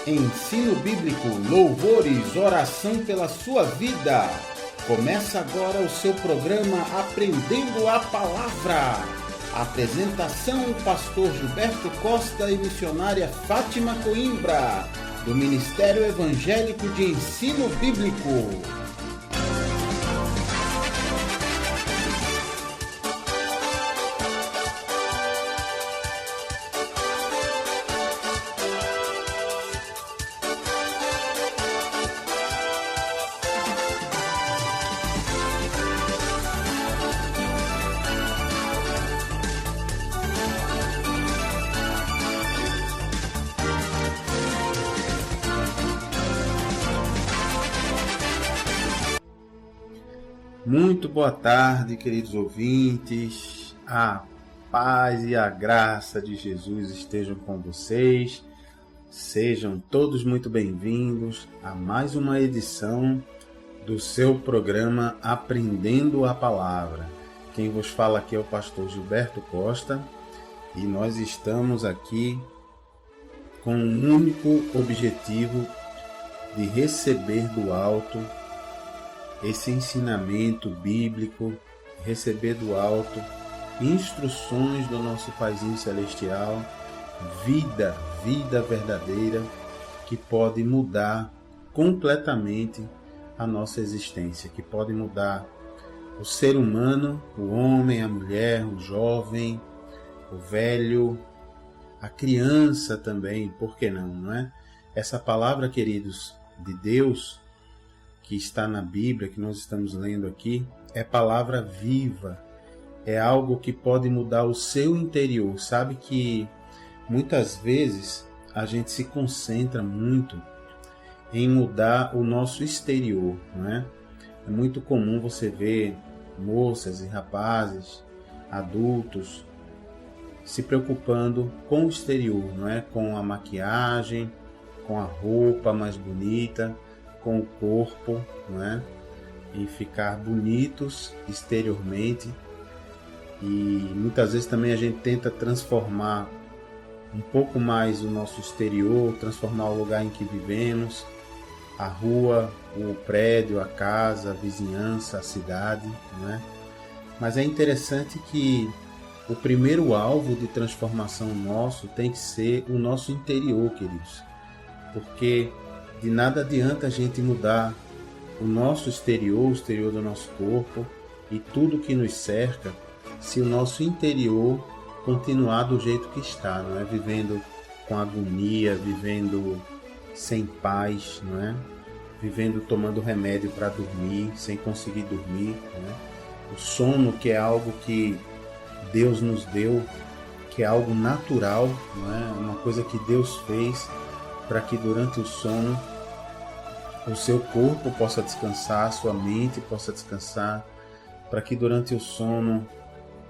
Ensino bíblico, louvores, oração pela sua vida. Começa agora o seu programa Aprendendo a Palavra. Apresentação: Pastor Gilberto Costa e missionária Fátima Coimbra, do Ministério Evangélico de Ensino Bíblico. Muito boa tarde, queridos ouvintes. A paz e a graça de Jesus estejam com vocês. Sejam todos muito bem-vindos a mais uma edição do seu programa Aprendendo a Palavra. Quem vos fala aqui é o pastor Gilberto Costa e nós estamos aqui com um único objetivo de receber do alto esse ensinamento bíblico, receber do alto instruções do nosso Paizinho Celestial, vida verdadeira que pode mudar completamente a nossa existência, que pode mudar o ser humano, o homem, a mulher, o jovem, o velho, a criança também, por que não, não é? Essa palavra, queridos, de Deus, que está na Bíblia, que nós estamos lendo aqui, é palavra viva, é algo que pode mudar o seu interior. Sabe que muitas vezes a gente se concentra muito em mudar o nosso exterior, não é? É muito comum você ver moças e rapazes, adultos, se preocupando com o exterior, não é? Com a maquiagem, com a roupa mais bonita, com o corpo, não é? E ficar bonitos exteriormente. E muitas vezes também a gente tenta transformar um pouco mais o nosso exterior, transformar o lugar em que vivemos, a rua, o prédio, a casa, a vizinhança, a cidade, não é? Mas é interessante que o primeiro alvo de transformação nosso tem que ser o nosso interior, queridos, porque de nada adianta a gente mudar o nosso exterior, o exterior do nosso corpo e tudo que nos cerca, se o nosso interior continuar do jeito que está, não é? Vivendo com agonia, vivendo sem paz, não é? Vivendo tomando remédio para dormir, sem conseguir dormir, não é? O sono, que é algo que Deus nos deu, que é algo natural, não é? Uma coisa que Deus fez para que durante o sono o seu corpo possa descansar, a sua mente possa descansar, para que durante o sono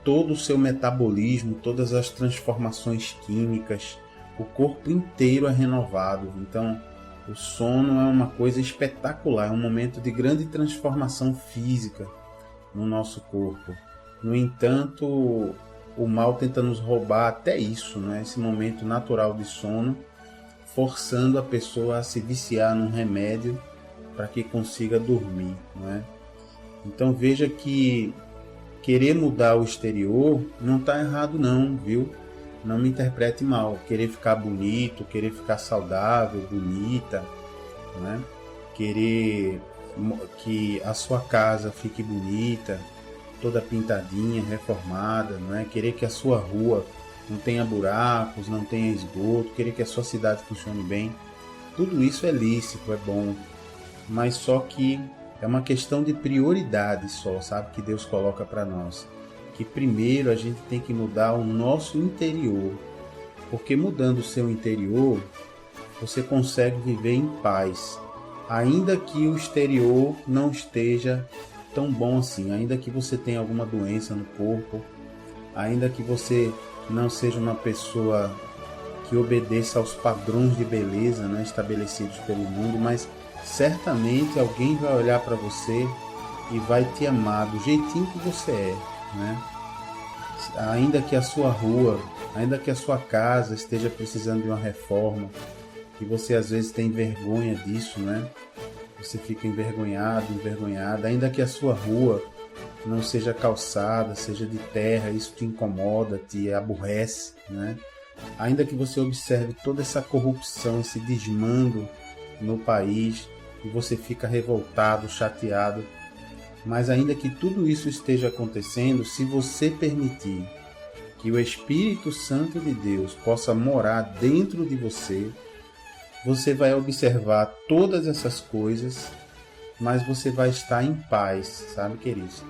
todo o seu metabolismo, todas as transformações químicas, o corpo inteiro é renovado. Então, o sono é uma coisa espetacular, é um momento de grande transformação física no nosso corpo. No entanto, o mal tenta nos roubar até isso, né? Esse momento natural de sono, forçando a pessoa a se viciar num remédio para que consiga dormir, não é? Então veja que querer mudar o exterior não está errado não, viu? Não me interprete mal. Querer ficar bonito, querer ficar saudável, bonita, não é? Querer que a sua casa fique bonita, toda pintadinha, reformada, não é? Querer que a sua rua não tenha buracos, não tenha esgoto, querer que a sua cidade funcione bem. Tudo isso é lícito, é bom, mas só que é uma questão de prioridade só, sabe, que Deus coloca para nós. Que primeiro a gente tem que mudar o nosso interior, porque mudando o seu interior, você consegue viver em paz, ainda que o exterior não esteja tão bom assim, ainda que você tenha alguma doença no corpo, ainda que você não seja uma pessoa que obedeça aos padrões de beleza, né, estabelecidos pelo mundo, mas certamente alguém vai olhar para você e vai te amar do jeitinho que você é, né? Ainda que a sua rua, ainda que a sua casa esteja precisando de uma reforma, que você às vezes tem vergonha disso, né? Você fica envergonhado, envergonhada, ainda que a sua rua não seja calçada, seja de terra, isso te incomoda, te aborrece, né? Ainda que você observe toda essa corrupção, esse desmando no país, e você fica revoltado, chateado, mas ainda que tudo isso esteja acontecendo, se você permitir que o Espírito Santo de Deus possa morar dentro de você, você vai observar todas essas coisas, mas você vai estar em paz, sabe, queridos?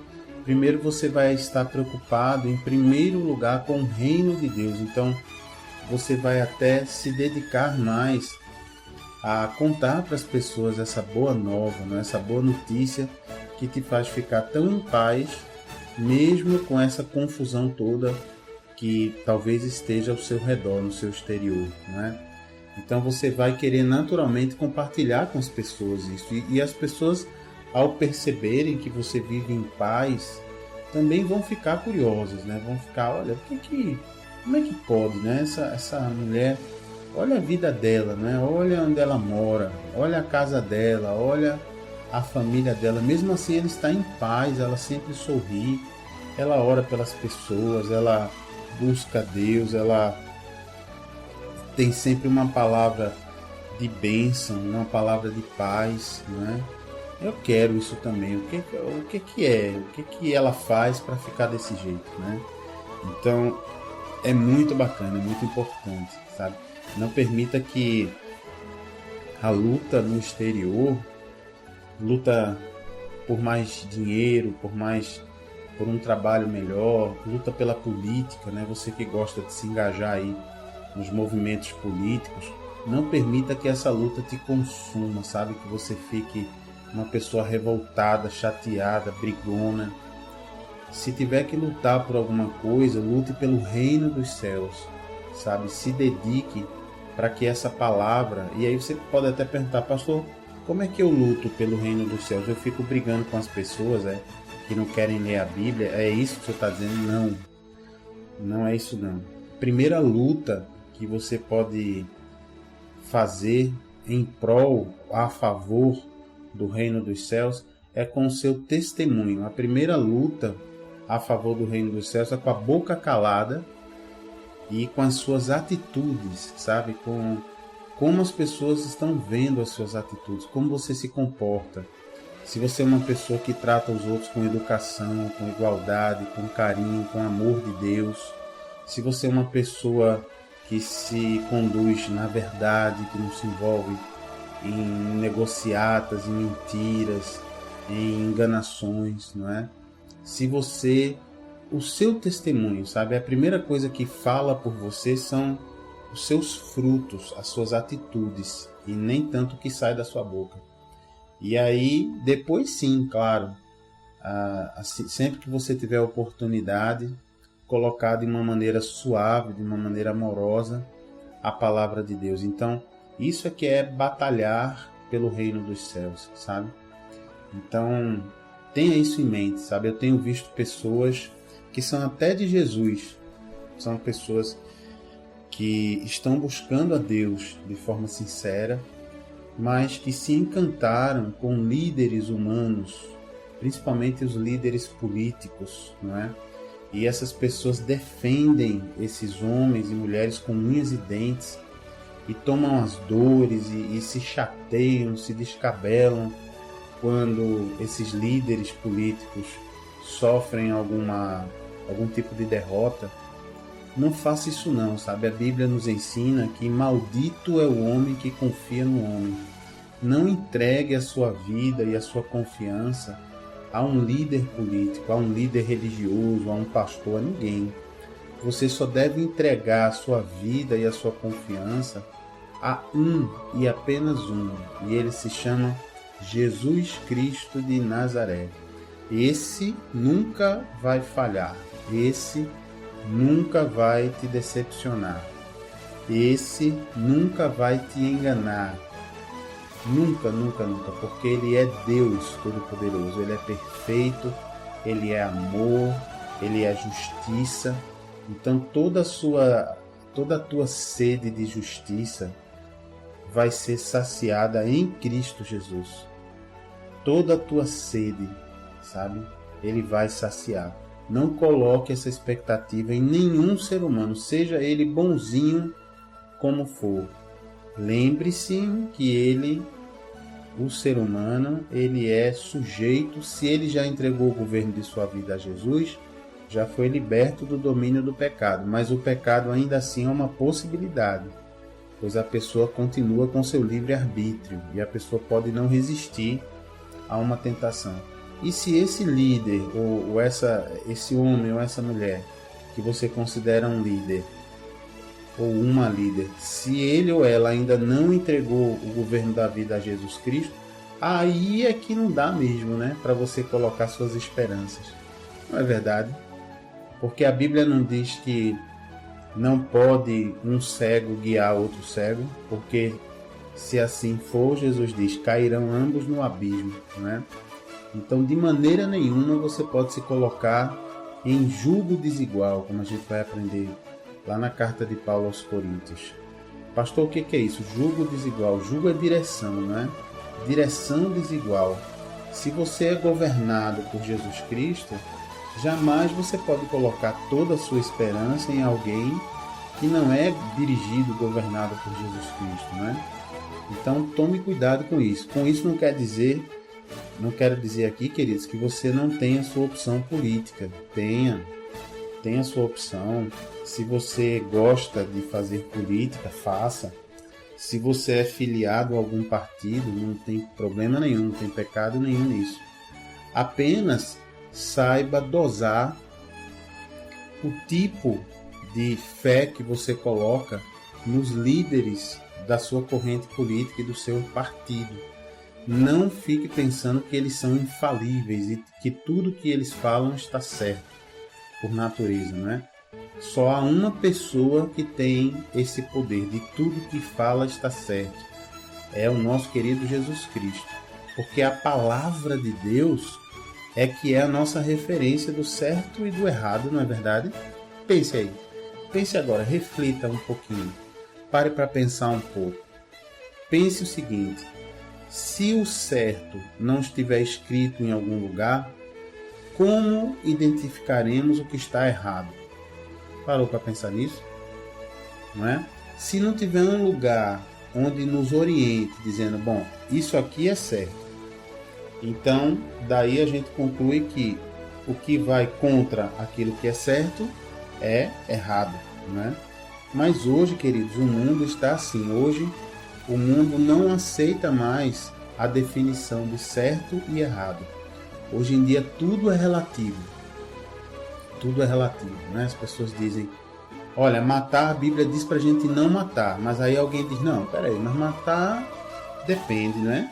Primeiro você vai estar preocupado, em primeiro lugar, com o reino de Deus. Então, você vai até se dedicar mais a contar para as pessoas essa boa nova, né? Essa boa notícia que te faz ficar tão em paz, mesmo com essa confusão toda que talvez esteja ao seu redor, no seu exterior, né? Então você vai querer naturalmente compartilhar com as pessoas isso. E as pessoas, ao perceberem que você vive em paz, também vão ficar curiosas, né? Vão ficar, olha, como é que pode, né? Essa mulher, olha a vida dela, né? Olha onde ela mora, olha a casa dela, olha a família dela. Mesmo assim, ela está em paz, ela sempre sorri, ela ora pelas pessoas, ela busca Deus, ela tem sempre uma palavra de bênção, uma palavra de paz, né? Eu quero isso também. O que ela faz para ficar desse jeito, né? Então é muito bacana, é muito importante, sabe? Não permita que a luta no exterior, luta por mais dinheiro, por um trabalho melhor, luta pela política, né? Você que gosta de se engajar aí nos movimentos políticos, não permita que essa luta te consuma, sabe? Que você fique uma pessoa revoltada, chateada, brigona. Se tiver que lutar por alguma coisa, lute pelo reino dos céus, sabe? Se dedique para que essa palavra... E aí você pode até perguntar, pastor, como é que eu luto pelo reino dos céus? Eu fico brigando com as pessoas, que não querem ler a Bíblia? É isso que o senhor está dizendo? Não, não é isso não. Primeira luta que você pode fazer em prol, a favor do reino dos céus, é com o seu testemunho. A primeira luta a favor do reino dos céus é com a boca calada e com as suas atitudes, sabe? Com como as pessoas estão vendo as suas atitudes, como você se comporta. Se você é uma pessoa que trata os outros com educação, com igualdade, com carinho, com amor de Deus, se você é uma pessoa que se conduz na verdade, que não se envolve em negociatas, em mentiras, em enganações, não é? Se você, o seu testemunho, sabe? A primeira coisa que fala por você são os seus frutos, as suas atitudes, e nem tanto o que sai da sua boca. E aí, depois sim, claro, sempre que você tiver a oportunidade, colocar de uma maneira suave, de uma maneira amorosa, a palavra de Deus. Então, isso é que é batalhar pelo reino dos céus, sabe? Então, tenha isso em mente, sabe? Eu tenho visto pessoas que são até de Jesus, são pessoas que estão buscando a Deus de forma sincera, mas que se encantaram com líderes humanos, principalmente os líderes políticos, não é? E essas pessoas defendem esses homens e mulheres com unhas e dentes e tomam as dores e se chateiam, se descabelam quando esses líderes políticos sofrem algum tipo de derrota. Não faça isso não, sabe? A Bíblia nos ensina que maldito é o homem que confia no homem. Não entregue a sua vida e a sua confiança a um líder político, a um líder religioso, a um pastor, a ninguém. Você só deve entregar a sua vida e a sua confiança a um e apenas um. E ele se chama Jesus Cristo de Nazaré. Esse nunca vai falhar. Esse nunca vai te decepcionar. Esse nunca vai te enganar. Nunca, nunca, nunca, porque Ele é Deus Todo-Poderoso, Ele é perfeito, Ele é amor, Ele é justiça. Então toda a tua sede de justiça, vai ser saciada em Cristo Jesus. Toda a tua sede, sabe? Ele vai saciar. Não coloque essa expectativa em nenhum ser humano, seja ele bonzinho como for. Lembre-se que o ser humano, ele é sujeito, se ele já entregou o governo de sua vida a Jesus, já foi liberto do domínio do pecado, mas o pecado ainda assim é uma possibilidade, pois a pessoa continua com seu livre-arbítrio e a pessoa pode não resistir a uma tentação. E se esse líder, ou esse homem ou essa mulher que você considera um líder, ou uma líder, se ele ou ela ainda não entregou o governo da vida a Jesus Cristo, aí é que não dá mesmo, né? Para você colocar suas esperanças. Não é verdade? Porque a Bíblia não diz que não pode um cego guiar outro cego, porque se assim for, Jesus diz, cairão ambos no abismo, né? Então, de maneira nenhuma você pode se colocar em julgo desigual, como a gente vai aprender lá na carta de Paulo aos Coríntios. Pastor, o que é isso? Julgo desigual. Julgo é direção, né? Direção desigual. Se você é governado por Jesus Cristo, jamais você pode colocar toda a sua esperança em alguém que não é dirigido, governado por Jesus Cristo, né? Então, tome cuidado com isso. Com isso não quero dizer aqui, queridos, que você não tenha sua opção política. Tenha sua opção. Se você gosta de fazer política, faça. Se você é filiado a algum partido, não tem problema nenhum, não tem pecado nenhum nisso. Apenas saiba dosar o tipo de fé que você coloca nos líderes da sua corrente política e do seu partido. Não fique pensando que eles são infalíveis e que tudo que eles falam está certo, por natureza, não é? Só há uma pessoa que tem esse poder de tudo que fala está certo. É o nosso querido Jesus Cristo. Porque a palavra de Deus é que é a nossa referência do certo e do errado, não é verdade? Pense aí. Pense agora, reflita um pouquinho. Pare para pensar um pouco. Pense o seguinte: se o certo não estiver escrito em algum lugar, como identificaremos o que está errado? Parou para pensar nisso? Não é? Se não tiver um lugar onde nos oriente, dizendo, bom, isso aqui é certo, então daí a gente conclui que o que vai contra aquilo que é certo é errado, não é? Mas hoje, queridos, o mundo está assim. Hoje o mundo não aceita mais a definição de certo e errado. Hoje em dia tudo é relativo. Tudo é relativo, né? As pessoas dizem, olha, matar, a Bíblia diz pra gente não matar. Mas aí alguém diz, não, peraí, mas matar depende, né?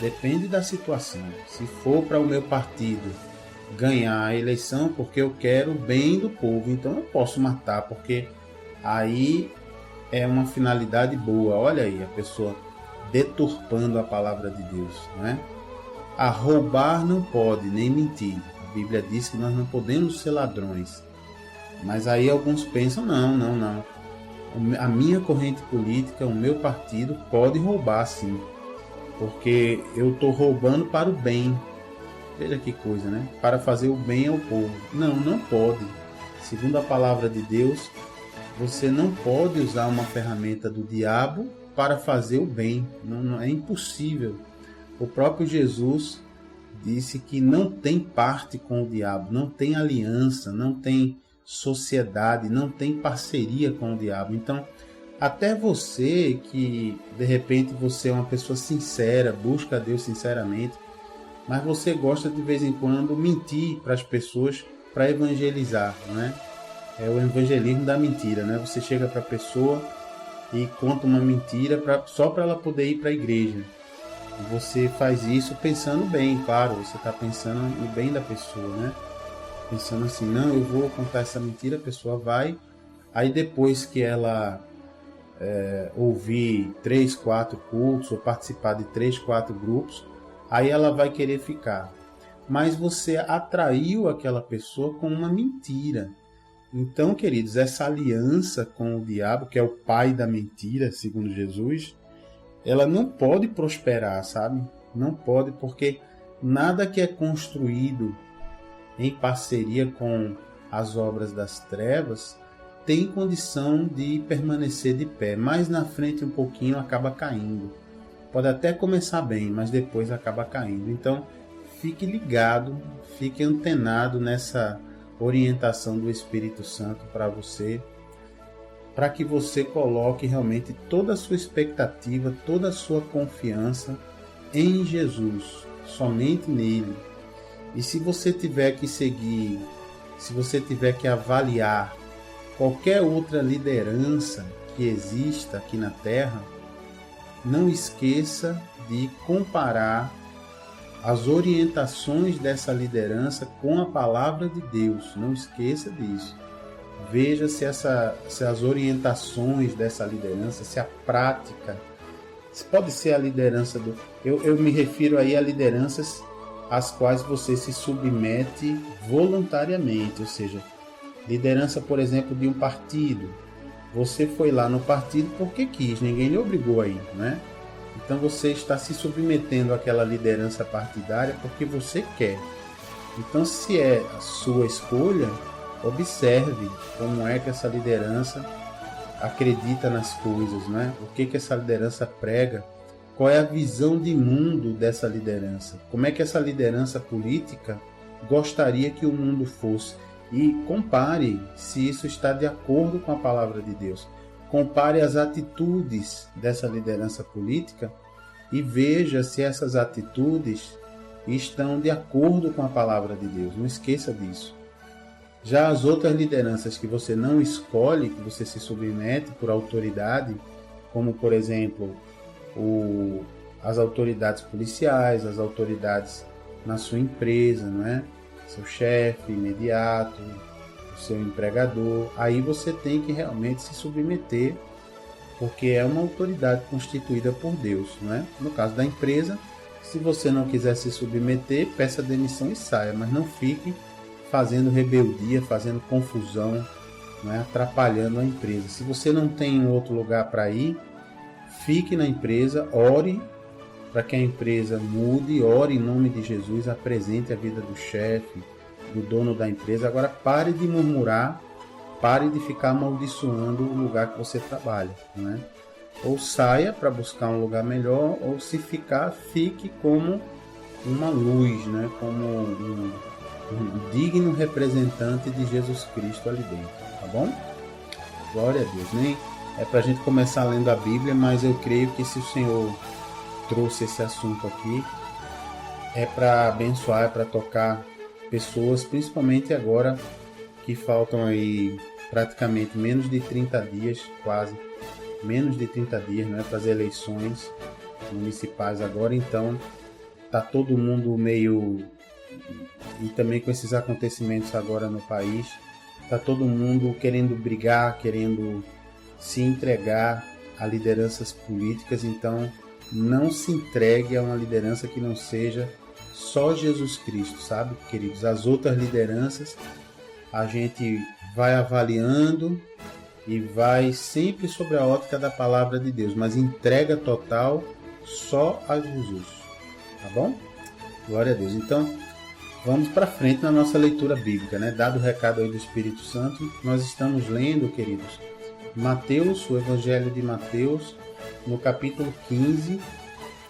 Depende da situação. Se for para o meu partido ganhar a eleição porque eu quero o bem do povo, então eu posso matar, porque aí é uma finalidade boa. Olha aí, a pessoa deturpando a palavra de Deus, né? A roubar não pode, nem mentir. A Bíblia diz que nós não podemos ser ladrões. Mas aí alguns pensam, não. A minha corrente política, o meu partido pode roubar sim, porque eu estou roubando para o bem. Veja que coisa, né? Para fazer o bem ao povo. Não pode. Segundo a palavra de Deus, você não pode usar uma ferramenta do diabo para fazer o bem. Não, é impossível. O próprio Jesus disse que não tem parte com o diabo, não tem aliança, não tem sociedade, não tem parceria com o diabo. Então, até você que de repente você é uma pessoa sincera, busca a Deus sinceramente, mas você gosta de vez em quando mentir para as pessoas para evangelizar, né? É o evangelismo da mentira, né? Você chega para a pessoa e conta uma mentira só para ela poder ir para a igreja. E você faz isso pensando bem, claro, você está pensando no bem da pessoa, né? Pensando assim, não, eu vou contar essa mentira, a pessoa vai, aí depois que ela ouvir 3, 4 cultos ou participar de 3, 4 grupos, aí ela vai querer ficar. Mas você atraiu aquela pessoa com uma mentira. Então, queridos, essa aliança com o diabo, que é o pai da mentira, segundo Jesus, ela não pode prosperar, sabe? Não pode, porque nada que é construído em parceria com as obras das trevas tem condição de permanecer de pé. Mais na frente um pouquinho acaba caindo. Pode até começar bem, mas depois acaba caindo. Então, fique ligado, fique antenado nessa orientação do Espírito Santo para você, para que você coloque realmente toda a sua expectativa, toda a sua confiança em Jesus, somente nele. E se você tiver que seguir, se você tiver que avaliar qualquer outra liderança que exista aqui na Terra, não esqueça de comparar as orientações dessa liderança com a palavra de Deus. Não esqueça disso. Veja se as orientações dessa liderança, se a prática, se pode ser a liderança do... Eu me refiro aí a lideranças às quais você se submete voluntariamente, ou seja, liderança, por exemplo, de um partido. Você foi lá no partido porque quis, ninguém lhe obrigou a ir, né? Então você está se submetendo àquela liderança partidária porque você quer. Então, se é a sua escolha, observe como é que essa liderança acredita nas coisas, né? O que essa liderança prega, qual é a visão de mundo dessa liderança, como é que essa liderança política gostaria que o mundo fosse. E compare se isso está de acordo com a palavra de Deus. Compare as atitudes dessa liderança política e veja se essas atitudes estão de acordo com a palavra de Deus. Não esqueça disso. Já as outras lideranças que você não escolhe, que você se submete por autoridade, como por exemplo as autoridades policiais, as autoridades na sua empresa, não é? Seu chefe imediato, o seu empregador, aí você tem que realmente se submeter, porque é uma autoridade constituída por Deus, não é? No caso da empresa, se você não quiser se submeter, peça demissão e saia, mas não fique fazendo rebeldia, fazendo confusão, não é? Atrapalhando a empresa. Se você não tem um outro lugar para ir, fique na empresa, ore para que a empresa mude, ore em nome de Jesus, apresente a vida do chefe, do dono da empresa. Agora pare de murmurar, pare de ficar amaldiçoando o lugar que você trabalha, né? Ou saia para buscar um lugar melhor, ou se ficar, fique como uma luz, né? Como um digno representante de Jesus Cristo ali dentro, tá bom? Glória a Deus, né? É para a gente começar lendo a Bíblia, mas eu creio que se o Senhor trouxe esse assunto aqui, é para abençoar, é para tocar pessoas, principalmente agora que faltam aí praticamente menos de 30 dias, quase menos de 30 dias, né, para as eleições municipais agora. Então tá todo mundo meio, e também com esses acontecimentos agora no país, tá todo mundo querendo brigar, querendo se entregar a lideranças políticas. Então não se entregue a uma liderança que não seja só Jesus Cristo, sabe, queridos? As outras lideranças a gente vai avaliando e vai sempre sobre a ótica da palavra de Deus, mas entrega total só a Jesus, tá bom? Glória a Deus. Então, vamos para frente na nossa leitura bíblica, né? Dado o recado aí do Espírito Santo, nós estamos lendo, queridos, Mateus, o Evangelho de Mateus, no capítulo 15,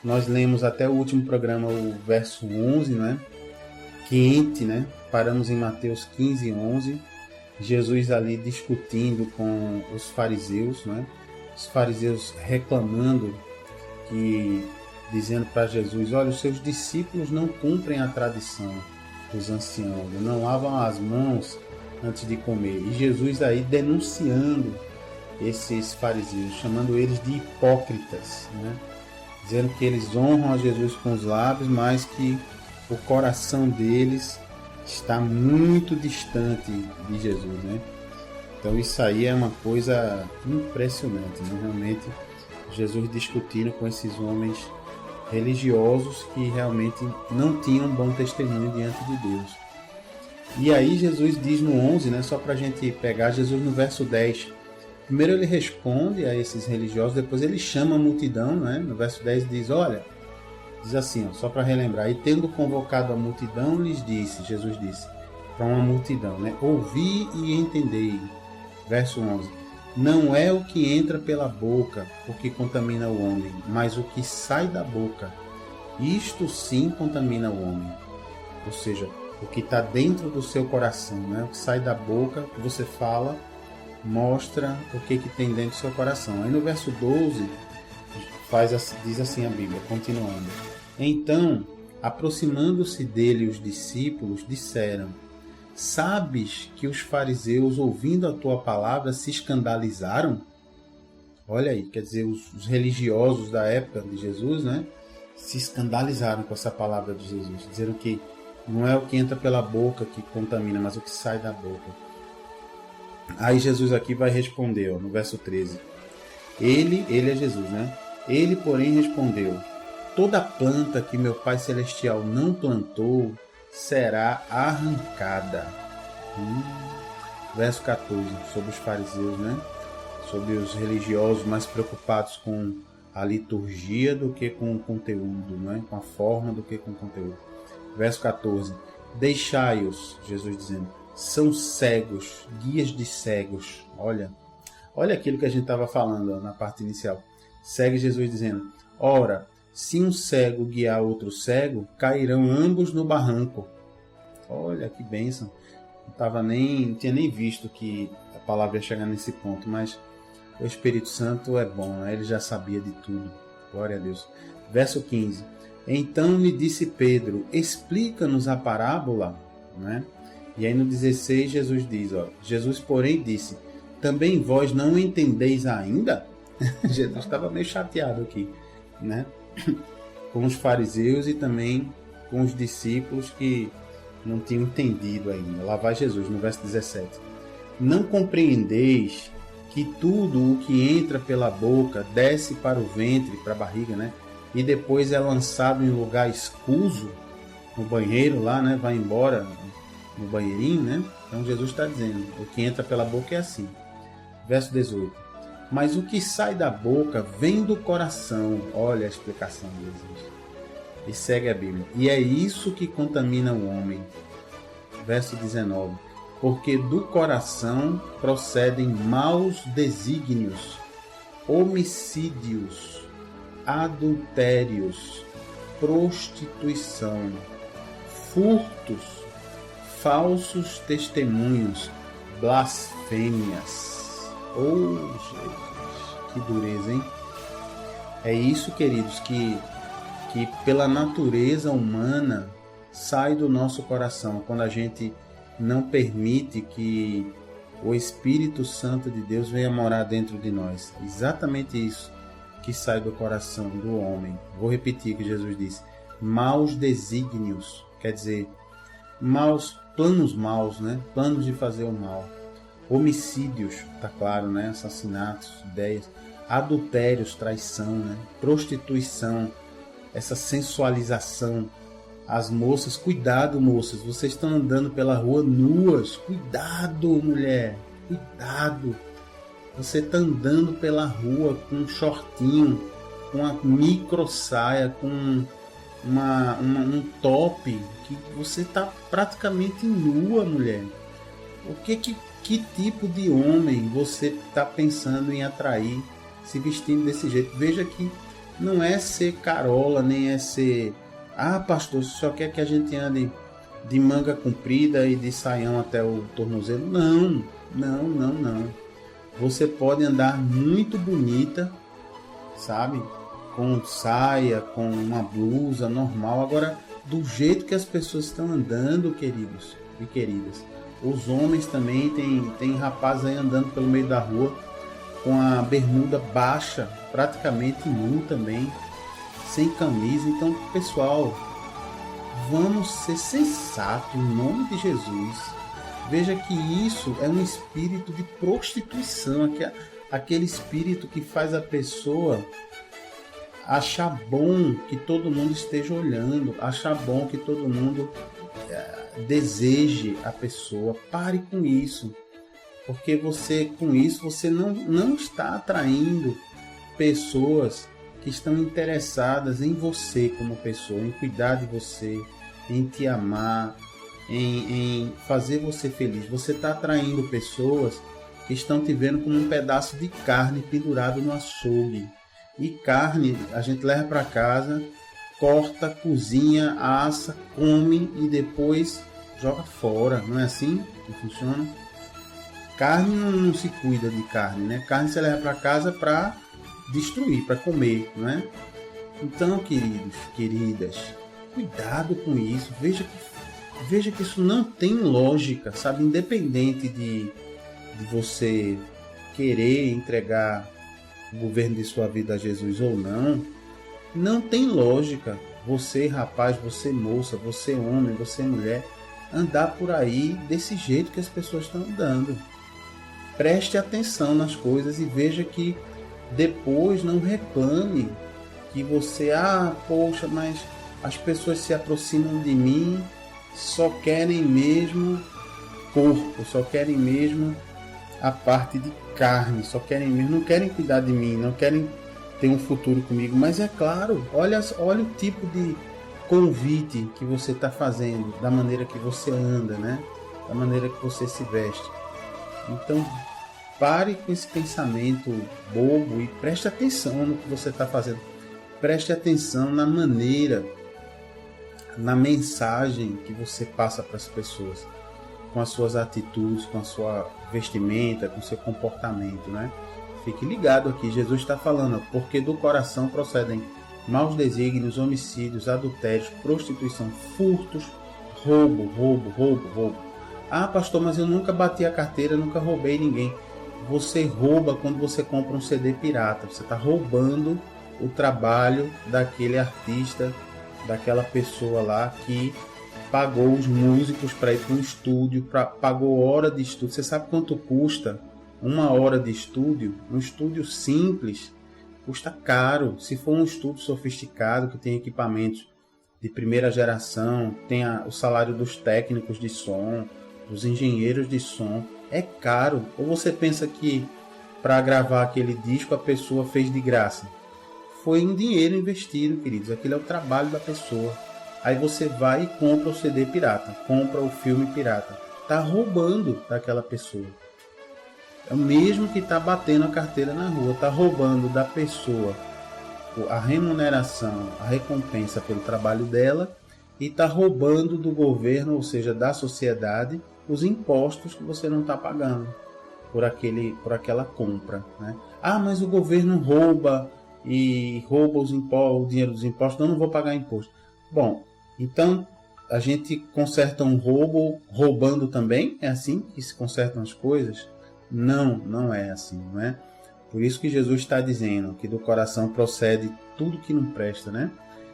nós lemos até o último programa o verso 11, né? Quente, né? Paramos em Mateus 15, 11. Jesus ali discutindo com os fariseus, né? Os fariseus reclamando, dizendo para Jesus: olha, os seus discípulos não cumprem a tradição dos anciãos, não lavam as mãos antes de comer. E Jesus aí denunciando esses fariseus, chamando eles de hipócritas, né? Dizendo que eles honram a Jesus com os lábios, mas que o coração deles está muito distante de Jesus, né? Então isso aí é uma coisa impressionante, né? Realmente Jesus discutindo com esses homens religiosos que realmente não tinham bom testemunho diante de Deus. E aí Jesus diz no 11, né? Só para a gente pegar, Jesus no verso 10 Primeiro ele responde a esses religiosos, depois ele chama a multidão, né? No verso 10 diz, olha, diz assim, ó, só para relembrar, e tendo convocado a multidão, lhes disse, Jesus disse, para uma multidão, né? Ouvi e entendei. Verso 11, não é o que entra pela boca o que contamina o homem, mas o que sai da boca. Isto sim contamina o homem. Ou seja, o que está dentro do seu coração, né? O que sai da boca, o que você fala, mostra o que tem dentro do seu coração. Aí no verso 12, diz assim a Bíblia, continuando. Então, aproximando-se dele os discípulos, disseram, sabes que os fariseus, ouvindo a tua palavra, se escandalizaram? Olha aí, quer dizer, os religiosos da época de Jesus, né, se escandalizaram com essa palavra de Jesus. Disseram que não é o que entra pela boca que contamina, mas o que sai da boca. Aí Jesus aqui vai responder, ó, no verso 13. Ele é Jesus, né? Ele, porém, respondeu, toda planta que meu Pai Celestial não plantou será arrancada. Verso 14, sobre os fariseus, né? Sobre os religiosos mais preocupados com a liturgia do que com o conteúdo, né? Com a forma do que com o conteúdo. Verso 14, deixai-os, Jesus dizendo, são cegos, guias de cegos. Olha aquilo que a gente estava falando, ó, na parte inicial. Segue Jesus dizendo, ora, se um cego guiar outro cego, cairão ambos no barranco. Olha que bênção. Não tinha nem visto que a palavra ia chegar nesse ponto, mas o Espírito Santo é bom, né? Ele já sabia de tudo. Glória a Deus. Verso 15. Então lhe disse Pedro, explica-nos a parábola, né? E aí no 16 Jesus diz, ó, Jesus porém disse, também vós não entendeis ainda? Jesus estava meio chateado aqui, né? Com os fariseus e também com os discípulos que não tinham entendido ainda. Lá vai Jesus, no verso 17. Não compreendeis que tudo o que entra pela boca desce para o ventre, para a barriga, né? E depois é lançado em lugar escuso, no banheiro lá, né? Vai embora no banheirinho, né? Então Jesus está dizendo, o que entra pela boca é assim. Verso 18. Mas o que sai da boca vem do coração. Olha a explicação de Jesus. E segue a Bíblia. E é isso que contamina o homem. Verso 19. Porque do coração procedem maus desígnios, homicídios, adultérios, prostituição, furtos, falsos testemunhos, blasfêmias. Oh, Jesus, que dureza, hein? É isso, queridos, que pela natureza humana sai do nosso coração quando a gente não permite que o Espírito Santo de Deus venha morar dentro de nós. Exatamente isso que sai do coração do homem. Vou repetir o que Jesus disse. Maus desígnios, quer dizer, planos maus, né? Planos de fazer o mal. Homicídios, tá claro, né? Assassinatos, ideias. Adultérios, traição, né? Prostituição, essa sensualização. As moças, cuidado, moças, vocês estão andando pela rua nuas. Cuidado, mulher, cuidado. Você está andando pela rua com um shortinho, com uma micro saia, com um top, que você está praticamente nua, mulher. Que tipo de homem você está pensando em atrair se vestindo desse jeito? Veja que não é ser carola, nem é ser... Ah, pastor, você só quer que a gente ande de manga comprida e de saião até o tornozelo? Não. Você pode andar muito bonita, sabe? Com saia, com uma blusa normal. Agora, do jeito que as pessoas estão andando, queridos e queridas. Os homens também, tem rapaz aí andando pelo meio da rua com a bermuda baixa, praticamente nu também, sem camisa. Então, pessoal, vamos ser sensatos em nome de Jesus. Veja que isso é um espírito de prostituição, aquele espírito que faz a pessoa achar bom que todo mundo esteja olhando, achar bom que todo mundo deseje a pessoa. Pare com isso. Porque você, com isso, você não está atraindo pessoas que estão interessadas em você como pessoa, em cuidar de você, em te amar, em fazer você feliz. Você está atraindo pessoas que estão te vendo como um pedaço de carne pendurado no açougue. E carne a gente leva para casa, corta, cozinha, assa, come e depois joga fora. Não é assim que funciona? Carne não se cuida de carne, né? Carne você leva para casa para destruir, para comer, não é? Então, queridos, queridas, cuidado com isso. Veja que isso não tem lógica, sabe? Independente de você querer entregar o governo de sua vida a Jesus ou não, não tem lógica você, rapaz, você moça, você homem, você mulher, andar por aí desse jeito que as pessoas estão andando. Preste atenção nas coisas e veja que depois não reclame que você, poxa, mas as pessoas se aproximam de mim, só querem mesmo corpo, só querem mesmo a parte de carne, só querem mesmo, não querem cuidar de mim, não querem ter um futuro comigo. Mas é claro, olha o tipo de convite que você está fazendo, da maneira que você anda, né? Da maneira que você se veste. Então, pare com esse pensamento bobo e preste atenção no que você está fazendo. Preste atenção na maneira, na mensagem que você passa para as pessoas, com as suas atitudes, com a sua vestimenta, com o seu comportamento, né? Fique ligado aqui, Jesus está falando, porque do coração procedem maus desígnios, homicídios, adultérios, prostituição, furtos, roubo. Pastor, mas eu nunca bati a carteira, nunca roubei ninguém. Você rouba quando você compra um CD pirata. Você está roubando o trabalho daquele artista, daquela pessoa lá que pagou os músicos para ir para um estúdio, pagou hora de estúdio. Você sabe quanto custa uma hora de estúdio? Um estúdio simples custa caro. Se for um estúdio sofisticado, que tem equipamentos de primeira geração, tem o salário dos técnicos de som, dos engenheiros de som, é caro. Ou você pensa que para gravar aquele disco a pessoa fez de graça? Foi um dinheiro investido, queridos. Aquele é o trabalho da pessoa. Aí você vai e compra o CD pirata, compra o filme pirata. Está roubando daquela pessoa. É o mesmo que está batendo a carteira na rua. Está roubando da pessoa a remuneração, a recompensa pelo trabalho dela, e está roubando do governo, ou seja, da sociedade, os impostos que você não está pagando por aquela compra, né? Mas o governo rouba os impostos, o dinheiro dos impostos, não vou pagar imposto. Bom, então a gente conserta um roubo roubando também? É assim que se consertam as coisas? Não é assim, não é? Por isso que Jesus está dizendo que do coração procede tudo que não presta, né?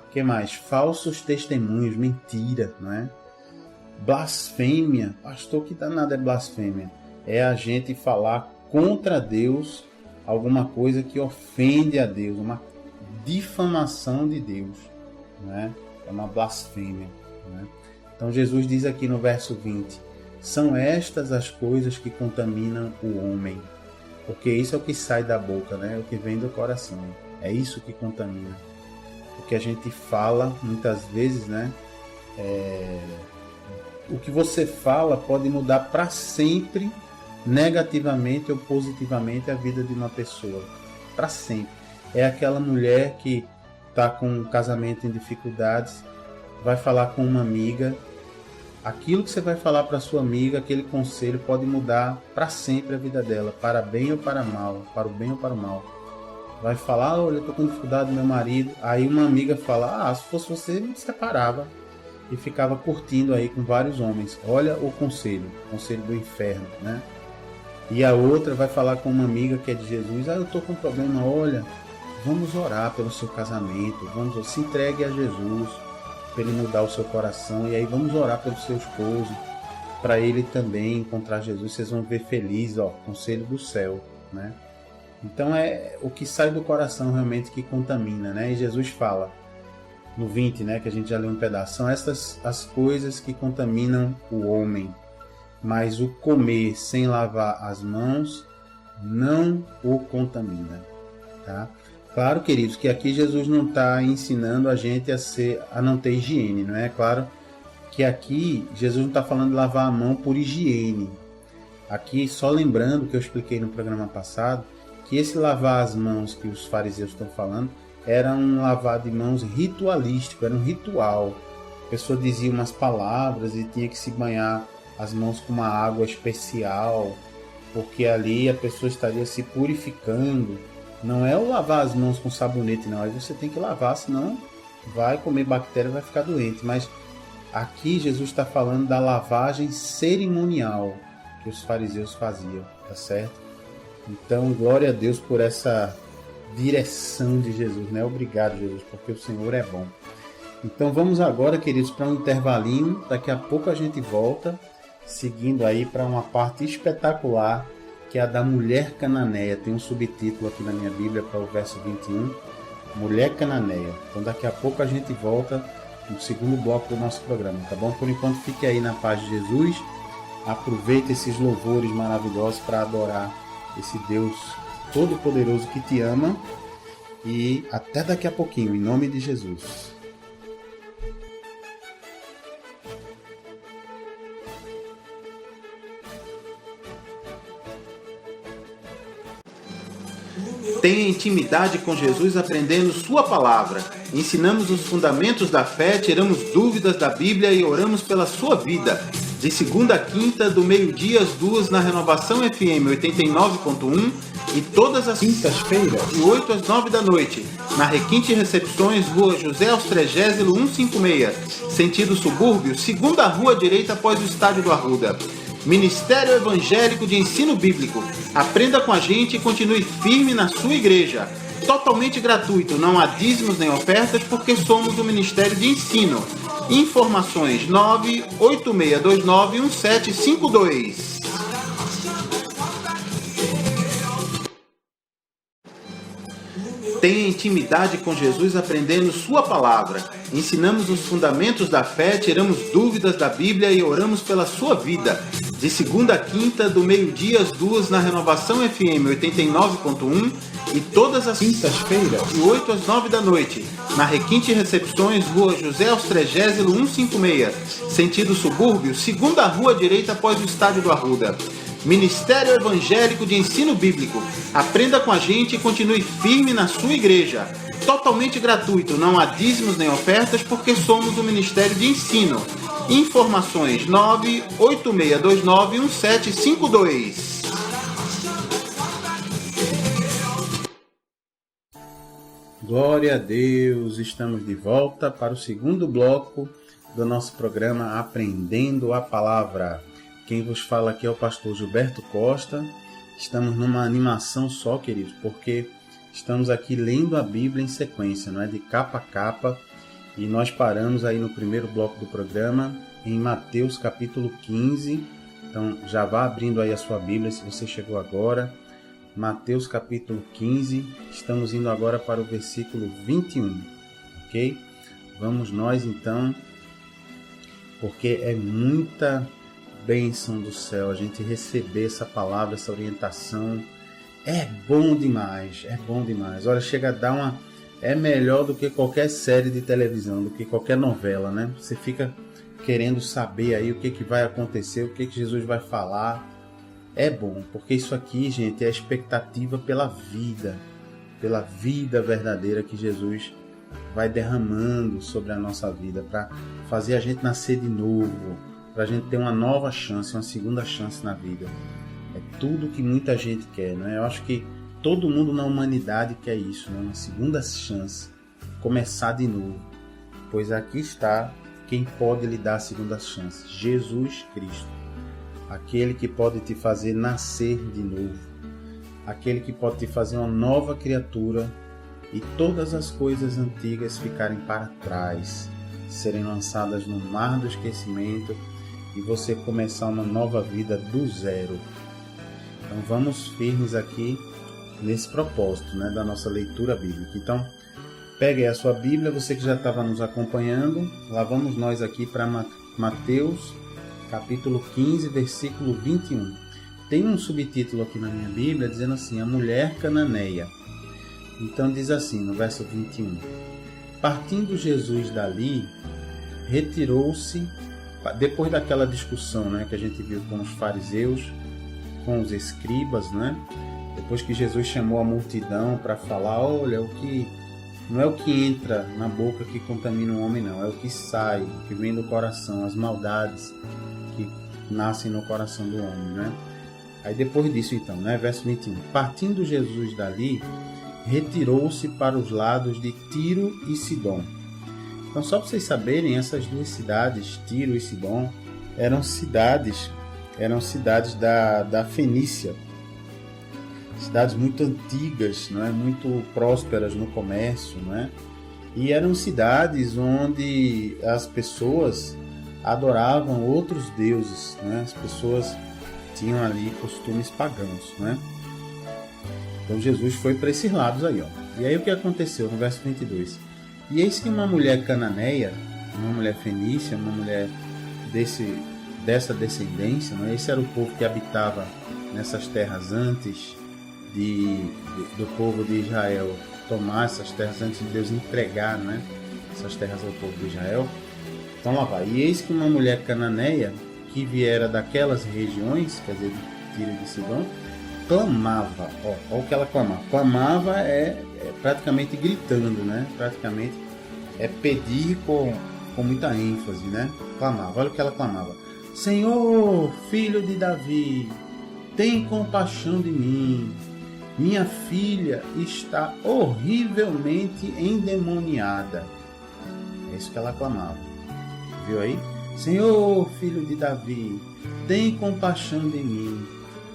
O que mais? Falsos testemunhos, mentira, não é? Blasfêmia. Pastor, que danado é blasfêmia? É a gente falar contra Deus alguma coisa que ofende a Deus, uma difamação de Deus, né? É uma blasfêmia, né? Então Jesus diz aqui no verso 20: são estas as coisas que contaminam o homem, porque isso é o que sai da boca, né? É o que vem do coração, é isso que contamina. Porque a gente fala muitas vezes, né? O que você fala pode mudar para sempre, negativamente ou positivamente, a vida de uma pessoa. Para sempre. É aquela mulher que está com um casamento em dificuldades, vai falar com uma amiga. Aquilo que você vai falar para sua amiga, aquele conselho pode mudar para sempre a vida dela, para bem ou para mal, para o bem ou para o mal. Vai falar: olha, eu estou com dificuldade do meu marido. Aí uma amiga fala: se fosse você, me separava. E ficava curtindo aí com vários homens. Olha o conselho do inferno, né? E a outra vai falar com uma amiga que é de Jesus: eu estou com um problema, olha, vamos orar pelo seu casamento, se entregue a Jesus, para ele mudar o seu coração, e aí vamos orar pelo seu esposo, para ele também encontrar Jesus, vocês vão ver feliz, conselho do céu, né? Então é o que sai do coração realmente que contamina, né? E Jesus fala no 20, né, que a gente já leu um pedaço, são essas as coisas que contaminam o homem. mas o comer sem lavar as mãos não o contamina, tá? Claro, queridos, que aqui Jesus não está ensinando a gente a não ter higiene, não é? Claro que aqui Jesus não está falando de lavar a mão por higiene. Aqui, só lembrando que eu expliquei no programa passado, que esse lavar as mãos que os fariseus estão falando era um lavar de mãos ritualístico, era um ritual. A pessoa dizia umas palavras e tinha que se banhar as mãos com uma água especial, porque ali a pessoa estaria se purificando. Não é o lavar as mãos com sabonete, não. Aí você tem que lavar, senão vai comer bactéria e vai ficar doente. Mas aqui Jesus está falando da lavagem cerimonial que os fariseus faziam, tá certo? Então, glória a Deus por essa direção de Jesus, né? Obrigado, Jesus, porque o Senhor é bom. Então, vamos agora, queridos, para um intervalinho. Daqui a pouco a gente volta, seguindo aí para uma parte espetacular, que é a da mulher cananeia. Tem um subtítulo aqui na minha Bíblia para o verso 21, mulher cananeia. Então daqui a pouco a gente volta no segundo bloco do nosso programa, tá bom? Por enquanto fique aí na paz de Jesus, aproveite esses louvores maravilhosos para adorar esse Deus Todo-Poderoso que te ama, e até daqui a pouquinho, em nome de Jesus. Tenha intimidade com Jesus aprendendo sua palavra. Ensinamos os fundamentos da fé, tiramos dúvidas da Bíblia e oramos pela sua vida. De segunda a quinta, do meio-dia às 2, na Renovação FM 89.1 e todas as quintas-feiras, de 8 às 9 da noite, na Requinte Recepções, Rua José Austrégésilo 156, sentido subúrbio, segunda rua direita após o Estádio do Arruda. Ministério Evangélico de Ensino Bíblico. Aprenda com a gente e continue firme na sua igreja. Totalmente gratuito, não há dízimos nem ofertas, porque somos o Ministério de Ensino. Informações 986291752. Tenha intimidade com Jesus aprendendo sua palavra. Ensinamos os fundamentos da fé, tiramos dúvidas da Bíblia e oramos pela sua vida. De segunda a quinta, do meio-dia às 2, na Renovação FM 89.1 e todas as quintas-feiras, de 8 às 9 da noite, na Requinte Recepções, Rua José Austrégésilo 156, sentido subúrbio, segunda rua direita após o Estádio do Arruda. Ministério Evangélico de Ensino Bíblico. Aprenda com a gente e continue firme na sua igreja. Totalmente gratuito, não há dízimos nem ofertas, porque somos o Ministério de Ensino. Informações 986291752. Glória a Deus, estamos de volta para o segundo bloco do nosso programa Aprendendo a Palavra. Quem vos fala aqui é o pastor Gilberto Costa. Estamos numa animação só, queridos, porque estamos aqui lendo a Bíblia em sequência, não é? De capa a capa. E nós paramos aí no primeiro bloco do programa, em Mateus capítulo 15. Então, já vá abrindo aí a sua Bíblia, se você chegou agora. Mateus capítulo 15. Estamos indo agora para o versículo 21, ok? Vamos nós, então, porque é muita bênção do céu a gente receber essa palavra, essa orientação. É bom demais, é bom demais. Olha, chega a dar uma... É melhor do que qualquer série de televisão, do que qualquer novela, né? Você fica querendo saber aí o que vai acontecer, o que Jesus vai falar. É bom, porque isso aqui, gente, é a expectativa pela vida verdadeira que Jesus vai derramando sobre a nossa vida, para fazer a gente nascer de novo, para a gente ter uma nova chance, uma segunda chance na vida. É tudo que muita gente quer, né? Eu acho que todo mundo na humanidade quer isso, né? Uma segunda chance, começar de novo. Pois aqui está quem pode lhe dar a segunda chance, Jesus Cristo. Aquele que pode te fazer nascer de novo. Aquele que pode te fazer uma nova criatura e todas as coisas antigas ficarem para trás, serem lançadas no mar do esquecimento e você começar uma nova vida do zero. Então vamos firmes aqui nesse propósito, né, da nossa leitura bíblica. Então, pegue aí a sua Bíblia, você que já estava nos acompanhando. Lá vamos nós aqui para Mateus, capítulo 15, versículo 21. Tem um subtítulo aqui na minha Bíblia dizendo assim, a mulher cananeia. Então diz assim, no verso 21. Partindo Jesus dali, retirou-se, depois daquela discussão, né, que a gente viu com os fariseus, com os escribas, né? Depois que Jesus chamou a multidão para falar, olha, não é o que entra na boca que contamina o homem, não. É o que sai, o que vem do coração, as maldades que nascem no coração do homem, né? Aí depois disso, então, né? Verso 21. Partindo Jesus dali, retirou-se para os lados de Tiro e Sidom. Então, só para vocês saberem, essas duas cidades, Tiro e Sidom, eram cidades da Fenícia. Cidades muito antigas, não é? Muito prósperas no comércio, não é? E eram cidades onde as pessoas adoravam outros deuses, né? As pessoas tinham ali costumes pagãos, né? Então Jesus foi para esses lados aí, ó. E aí o que aconteceu no verso 22? E eis que uma mulher cananeia, uma mulher fenícia, uma mulher dessa descendência, né? Esse era o povo que habitava nessas terras antes do povo de Israel tomar essas terras, antes de Deus entregar, né, essas terras ao povo de Israel. Então lá vai. E eis que uma mulher cananeia que viera daquelas regiões, quer dizer, de Tiro e de Sidom, clamava. Ó o que ela clamava. Clamava é praticamente gritando, né? Praticamente é pedir com muita ênfase, né? Clamava. Olha o que ela clamava. Senhor, filho de Davi, tem compaixão de mim. Minha filha está horrivelmente endemoniada. É isso que ela clamava. Viu aí? Senhor, filho de Davi, tem compaixão de mim.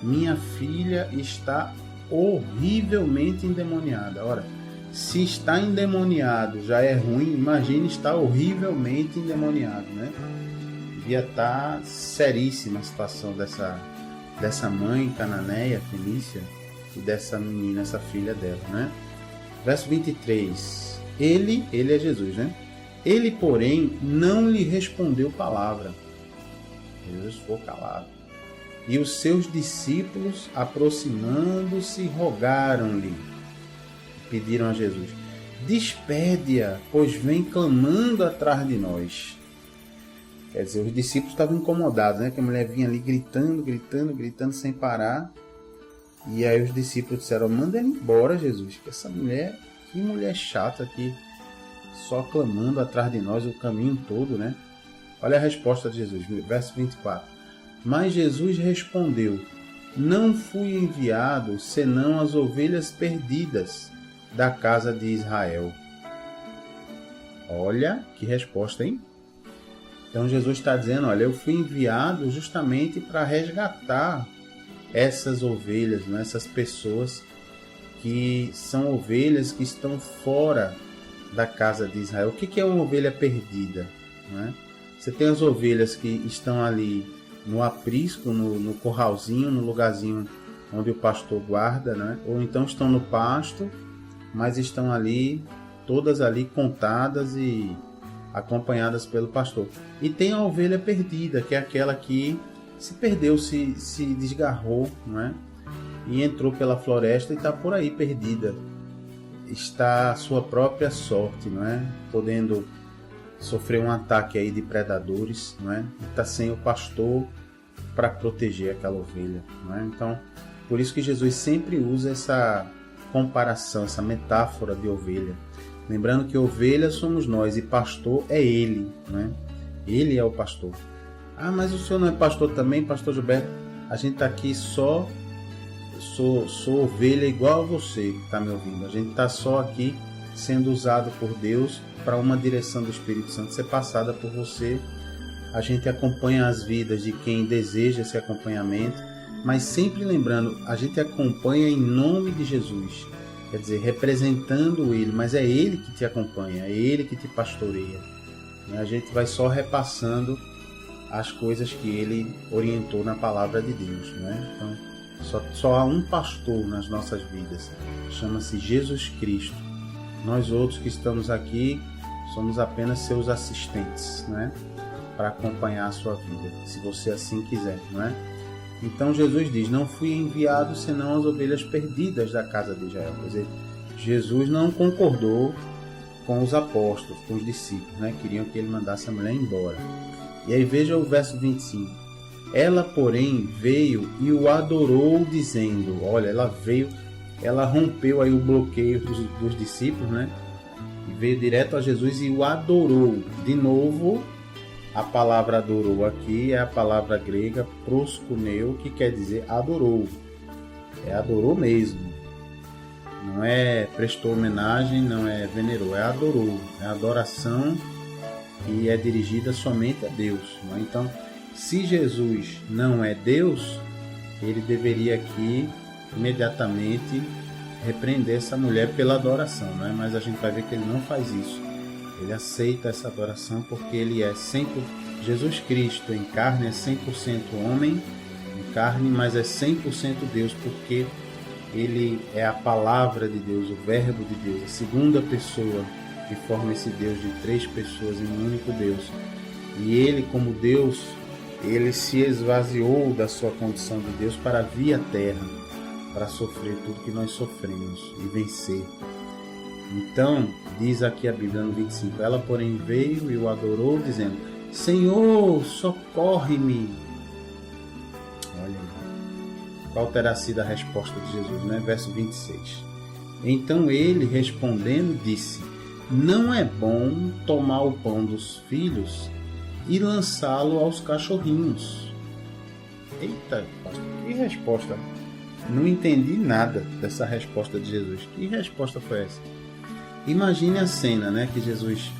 Minha filha está horrivelmente endemoniada. Ora, se está endemoniado já é ruim, imagine estar horrivelmente endemoniado, né? Devia estar seríssima a situação dessa mãe cananeia, fenícia, e dessa menina, essa filha dela, né? Verso 23. Ele é Jesus, né? Ele, porém, não lhe respondeu palavra. Jesus ficou calado. E os seus discípulos, aproximando-se, rogaram-lhe, pediram a Jesus, despede-a, pois vem clamando atrás de nós. Quer dizer, os discípulos estavam incomodados, né? Que a mulher vinha ali gritando sem parar. E aí os discípulos disseram, manda ela embora, Jesus, que essa mulher, que mulher chata aqui, só clamando atrás de nós o caminho todo, né? Olha a resposta de Jesus, verso 24. Mas Jesus respondeu, não fui enviado senão as ovelhas perdidas da casa de Israel. Olha que resposta, hein? Então Jesus está dizendo, olha, eu fui enviado justamente para resgatar essas ovelhas, né? Essas pessoas que são ovelhas que estão fora da casa de Israel. O que é uma ovelha perdida, né? Você tem as ovelhas que estão ali no aprisco, no curralzinho, no lugarzinho onde o pastor guarda, né? Ou então estão no pasto, mas estão ali, todas ali contadas e acompanhadas pelo pastor. E tem a ovelha perdida, que é aquela que se perdeu, se desgarrou, né? E entrou pela floresta e está por aí perdida. Está à sua própria sorte, não é? Podendo sofrer um ataque aí de predadores, não é? Está sem o pastor para proteger aquela ovelha, não é? Então, por isso que Jesus sempre usa essa comparação, essa metáfora de ovelha. Lembrando que ovelha somos nós e pastor é Ele, não é? Ele é o pastor. Ah, mas o senhor não é pastor também, pastor Gilberto? A gente está aqui só, sou ovelha igual a você que está me ouvindo. A gente está só aqui sendo usado por Deus para uma direção do Espírito Santo ser passada por você. A gente acompanha as vidas de quem deseja esse acompanhamento, mas sempre lembrando, a gente acompanha em nome de Jesus. Quer dizer, representando Ele, mas é Ele que te acompanha, é Ele que te pastoreia. E a gente vai só repassando as coisas que Ele orientou na palavra de Deus, né? Então, só há um pastor nas nossas vidas, chama-se Jesus Cristo. Nós outros que estamos aqui somos apenas seus assistentes, né? para acompanhar a sua vida, se você assim quiser, não é? Então Jesus diz: não fui enviado senão as ovelhas perdidas da casa de Israel. Quer dizer, Jesus não concordou com os apóstolos, com os discípulos, né? Queriam que ele mandasse a mulher embora. E aí veja o verso 25. Ela, porém, veio e o adorou, dizendo, olha, ela rompeu aí o bloqueio dos discípulos, né? E veio direto a Jesus e o adorou. De novo, a palavra adorou aqui é a palavra grega proskuneo, que quer dizer adorou. É adorou mesmo. Não é prestou homenagem, não é venerou, é adorou. É adoração que é dirigida somente a Deus. Não é? Então, se Jesus não é Deus, ele deveria aqui imediatamente repreender essa mulher pela adoração. Não é? Mas a gente vai ver que ele não faz isso. Ele aceita essa adoração porque ele é 100%. Jesus Cristo em carne é 100% homem em carne, mas é 100% Deus, porque ele é a palavra de Deus, o verbo de Deus, a segunda pessoa que forma esse Deus de três pessoas em um único Deus. E ele, como Deus, ele se esvaziou da sua condição de Deus para vir à terra, para sofrer tudo que nós sofremos e vencer. Então, diz aqui a Bíblia no 25, ela porém veio e o adorou, dizendo, Senhor, socorre-me. Olha aí. Qual terá sido a resposta de Jesus, né? Verso 26. Então ele, respondendo, disse, não é bom tomar o pão dos filhos e lançá-lo aos cachorrinhos. Eita, que resposta. Não entendi nada dessa resposta de Jesus. Que resposta foi essa? Imagine a cena, né, que Jesus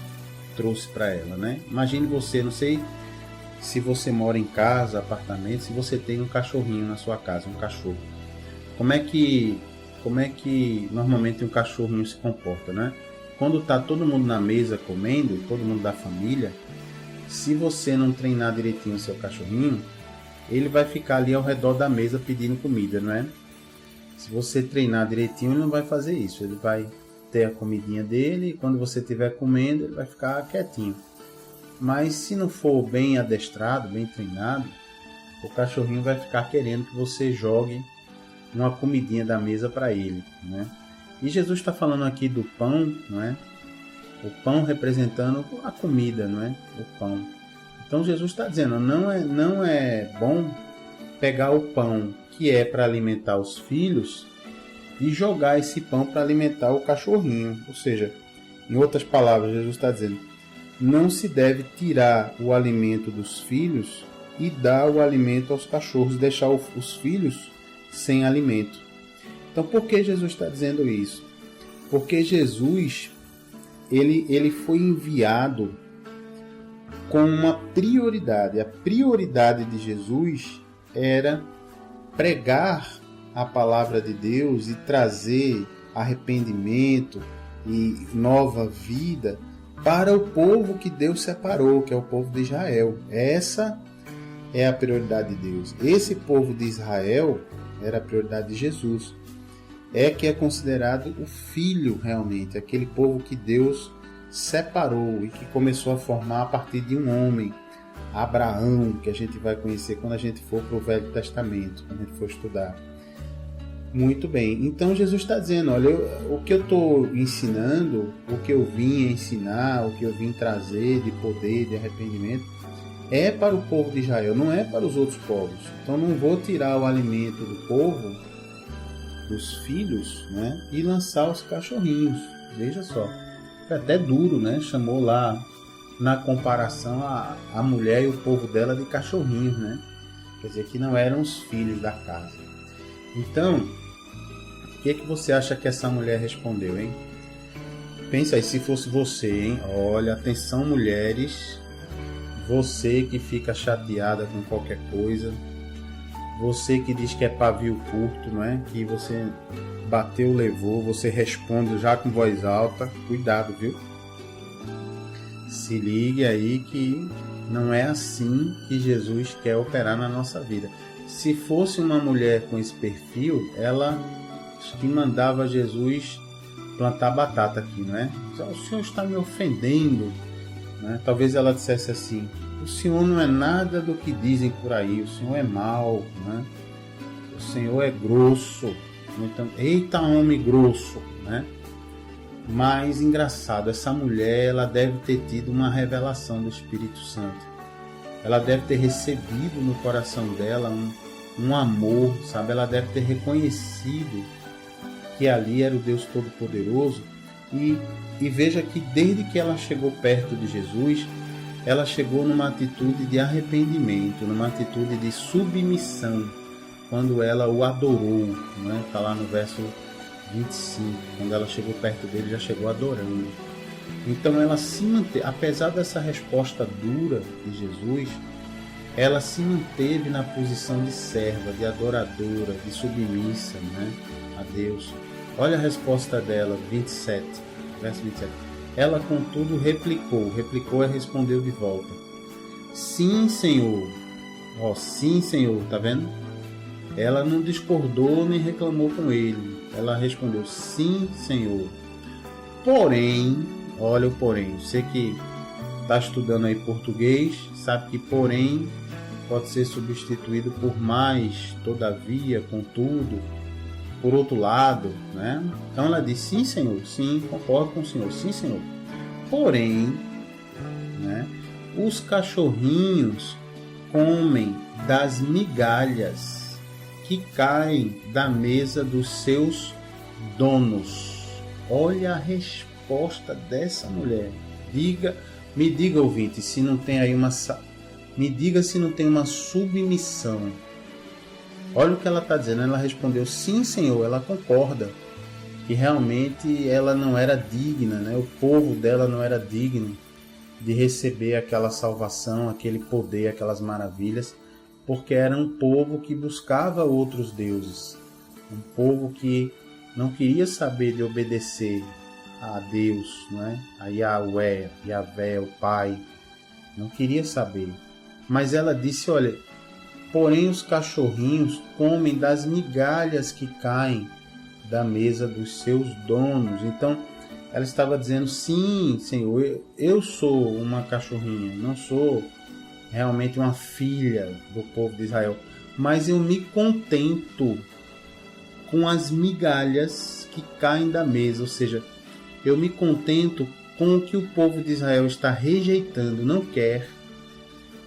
trouxe para ela, né? Imagine você, não sei se você mora em casa, apartamento, se você tem um cachorrinho na sua casa, um cachorro. Como é que normalmente um cachorrinho se comporta, né? Quando tá todo mundo na mesa comendo, todo mundo da família, se você não treinar direitinho o seu cachorrinho, ele vai ficar ali ao redor da mesa pedindo comida, não é? Se você treinar direitinho, ele não vai fazer isso. Ele vai ter a comidinha dele e quando você estiver comendo, ele vai ficar quietinho. Mas se não for bem adestrado, bem treinado, o cachorrinho vai ficar querendo que você jogue uma comidinha da mesa para ele, né? E Jesus está falando aqui do pão, não é? O pão representando a comida, não é? O pão. Então Jesus está dizendo, não é bom pegar o pão que é para alimentar os filhos e jogar esse pão para alimentar o cachorrinho. Ou seja, em outras palavras, Jesus está dizendo, não se deve tirar o alimento dos filhos e dar o alimento aos cachorros, deixar os filhos sem alimento. Então, por que Jesus está dizendo isso? Porque Jesus, ele foi enviado com uma prioridade. A prioridade de Jesus era pregar a palavra de Deus e trazer arrependimento e nova vida para o povo que Deus separou, que é o povo de Israel. Essa é a prioridade de Deus. Esse povo de Israel era a prioridade de Jesus. É que é considerado o filho realmente, aquele povo que Deus separou e que começou a formar a partir de um homem, Abraão, que a gente vai conhecer quando a gente for para o Velho Testamento, quando a gente for estudar. Muito bem, então Jesus está dizendo, olha, o que eu estou ensinando, o que eu vim ensinar, o que eu vim trazer de poder, de arrependimento, é para o povo de Israel, não é para os outros povos. Então não vou tirar o alimento do povo, dos filhos, né, e lançar os cachorrinhos. Veja só, é até duro, né? Chamou lá na comparação a mulher e o povo dela de cachorrinhos, né? Quer dizer que não eram os filhos da casa. Então, o que você acha que essa mulher respondeu, hein? Pensa aí, se fosse você, hein? Olha, atenção mulheres, você que fica chateada com qualquer coisa, você que diz que é pavio curto, não é? Que você bateu, levou, você responde já com voz alta, cuidado, viu? Se ligue aí que não é assim que Jesus quer operar na nossa vida. Se fosse uma mulher com esse perfil, ela que mandava Jesus plantar batata aqui, não é? O Senhor está me ofendendo, né? Talvez ela dissesse assim, o Senhor não é nada do que dizem por aí, o Senhor é mau, né? O Senhor é grosso. Então, eita, homem grosso, né? Mas engraçado, essa mulher, ela deve ter tido uma revelação do Espírito Santo. Ela deve ter recebido no coração dela um amor, sabe? Ela deve ter reconhecido que ali era o Deus Todo-Poderoso. E veja que desde que ela chegou perto de Jesus, ela chegou numa atitude de arrependimento, numa atitude de submissão, quando ela o adorou, né? Está lá no verso 25, quando ela chegou perto dele, já chegou adorando. Então ela se manteve, apesar dessa resposta dura de Jesus, ela se manteve na posição de serva, de adoradora, de submissa, né, a Deus. Olha a resposta dela, 27, verso 27. Ela, contudo, replicou e respondeu de volta: Sim, Senhor. Sim, Senhor, tá vendo? Ela não discordou nem reclamou com ele. Ela respondeu: Sim, Senhor. Porém, olha o porém. Você que está estudando aí português, sabe que porém pode ser substituído por mais, todavia, contudo, por outro lado, né? Então ela diz: Sim, Senhor. Sim, concordo com o Senhor. Sim, Senhor. Porém, né, os cachorrinhos comem das migalhas que caem da mesa dos seus donos. Olha a resposta dessa mulher. Me diga, ouvinte, se não tem aí me diga se não tem uma submissão. Olha o que ela está dizendo. Ela respondeu: Sim, Senhor. Ela concorda que realmente ela não era digna, né? O povo dela não era digno de receber aquela salvação, aquele poder, aquelas maravilhas, porque era um povo que buscava outros deuses, um povo que não queria saber de obedecer a Deus, né? A Yahvé, o Pai, não queria saber. Mas ela disse: olha, porém os cachorrinhos comem das migalhas que caem da mesa dos seus donos. Então ela estava dizendo: sim, Senhor, eu sou uma cachorrinha, não sou realmente uma filha do povo de Israel, mas eu me contento com as migalhas que caem da mesa, ou seja, eu me contento com o que o povo de Israel está rejeitando, não quer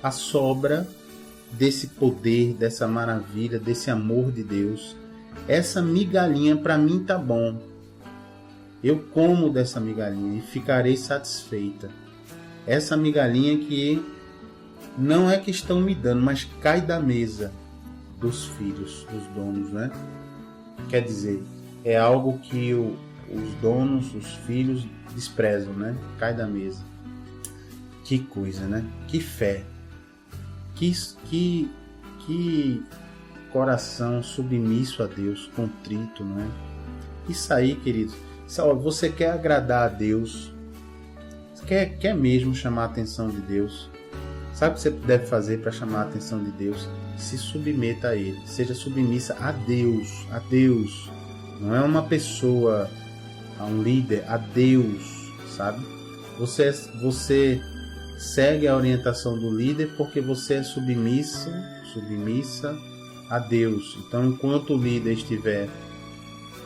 a sobra desse poder, dessa maravilha, desse amor de Deus. Essa migalhinha para mim tá bom. Eu como dessa migalhinha e ficarei satisfeita. Essa migalhinha que não é que estão me dando, mas cai da mesa dos filhos, dos donos, né? Quer dizer, é algo que os donos, os filhos desprezam, né? Cai da mesa. Que coisa, né? Que fé. Que coração submisso a Deus, contrito, não é? Isso aí, queridos. Você quer agradar a Deus? Quer mesmo chamar a atenção de Deus? Sabe o que você deve fazer para chamar a atenção de Deus? Se submeta a Ele. Seja submissa a Deus. A Deus. Não é uma pessoa, a um líder, a Deus, sabe? Você segue a orientação do líder porque você é submissa a Deus. Então, enquanto o líder estiver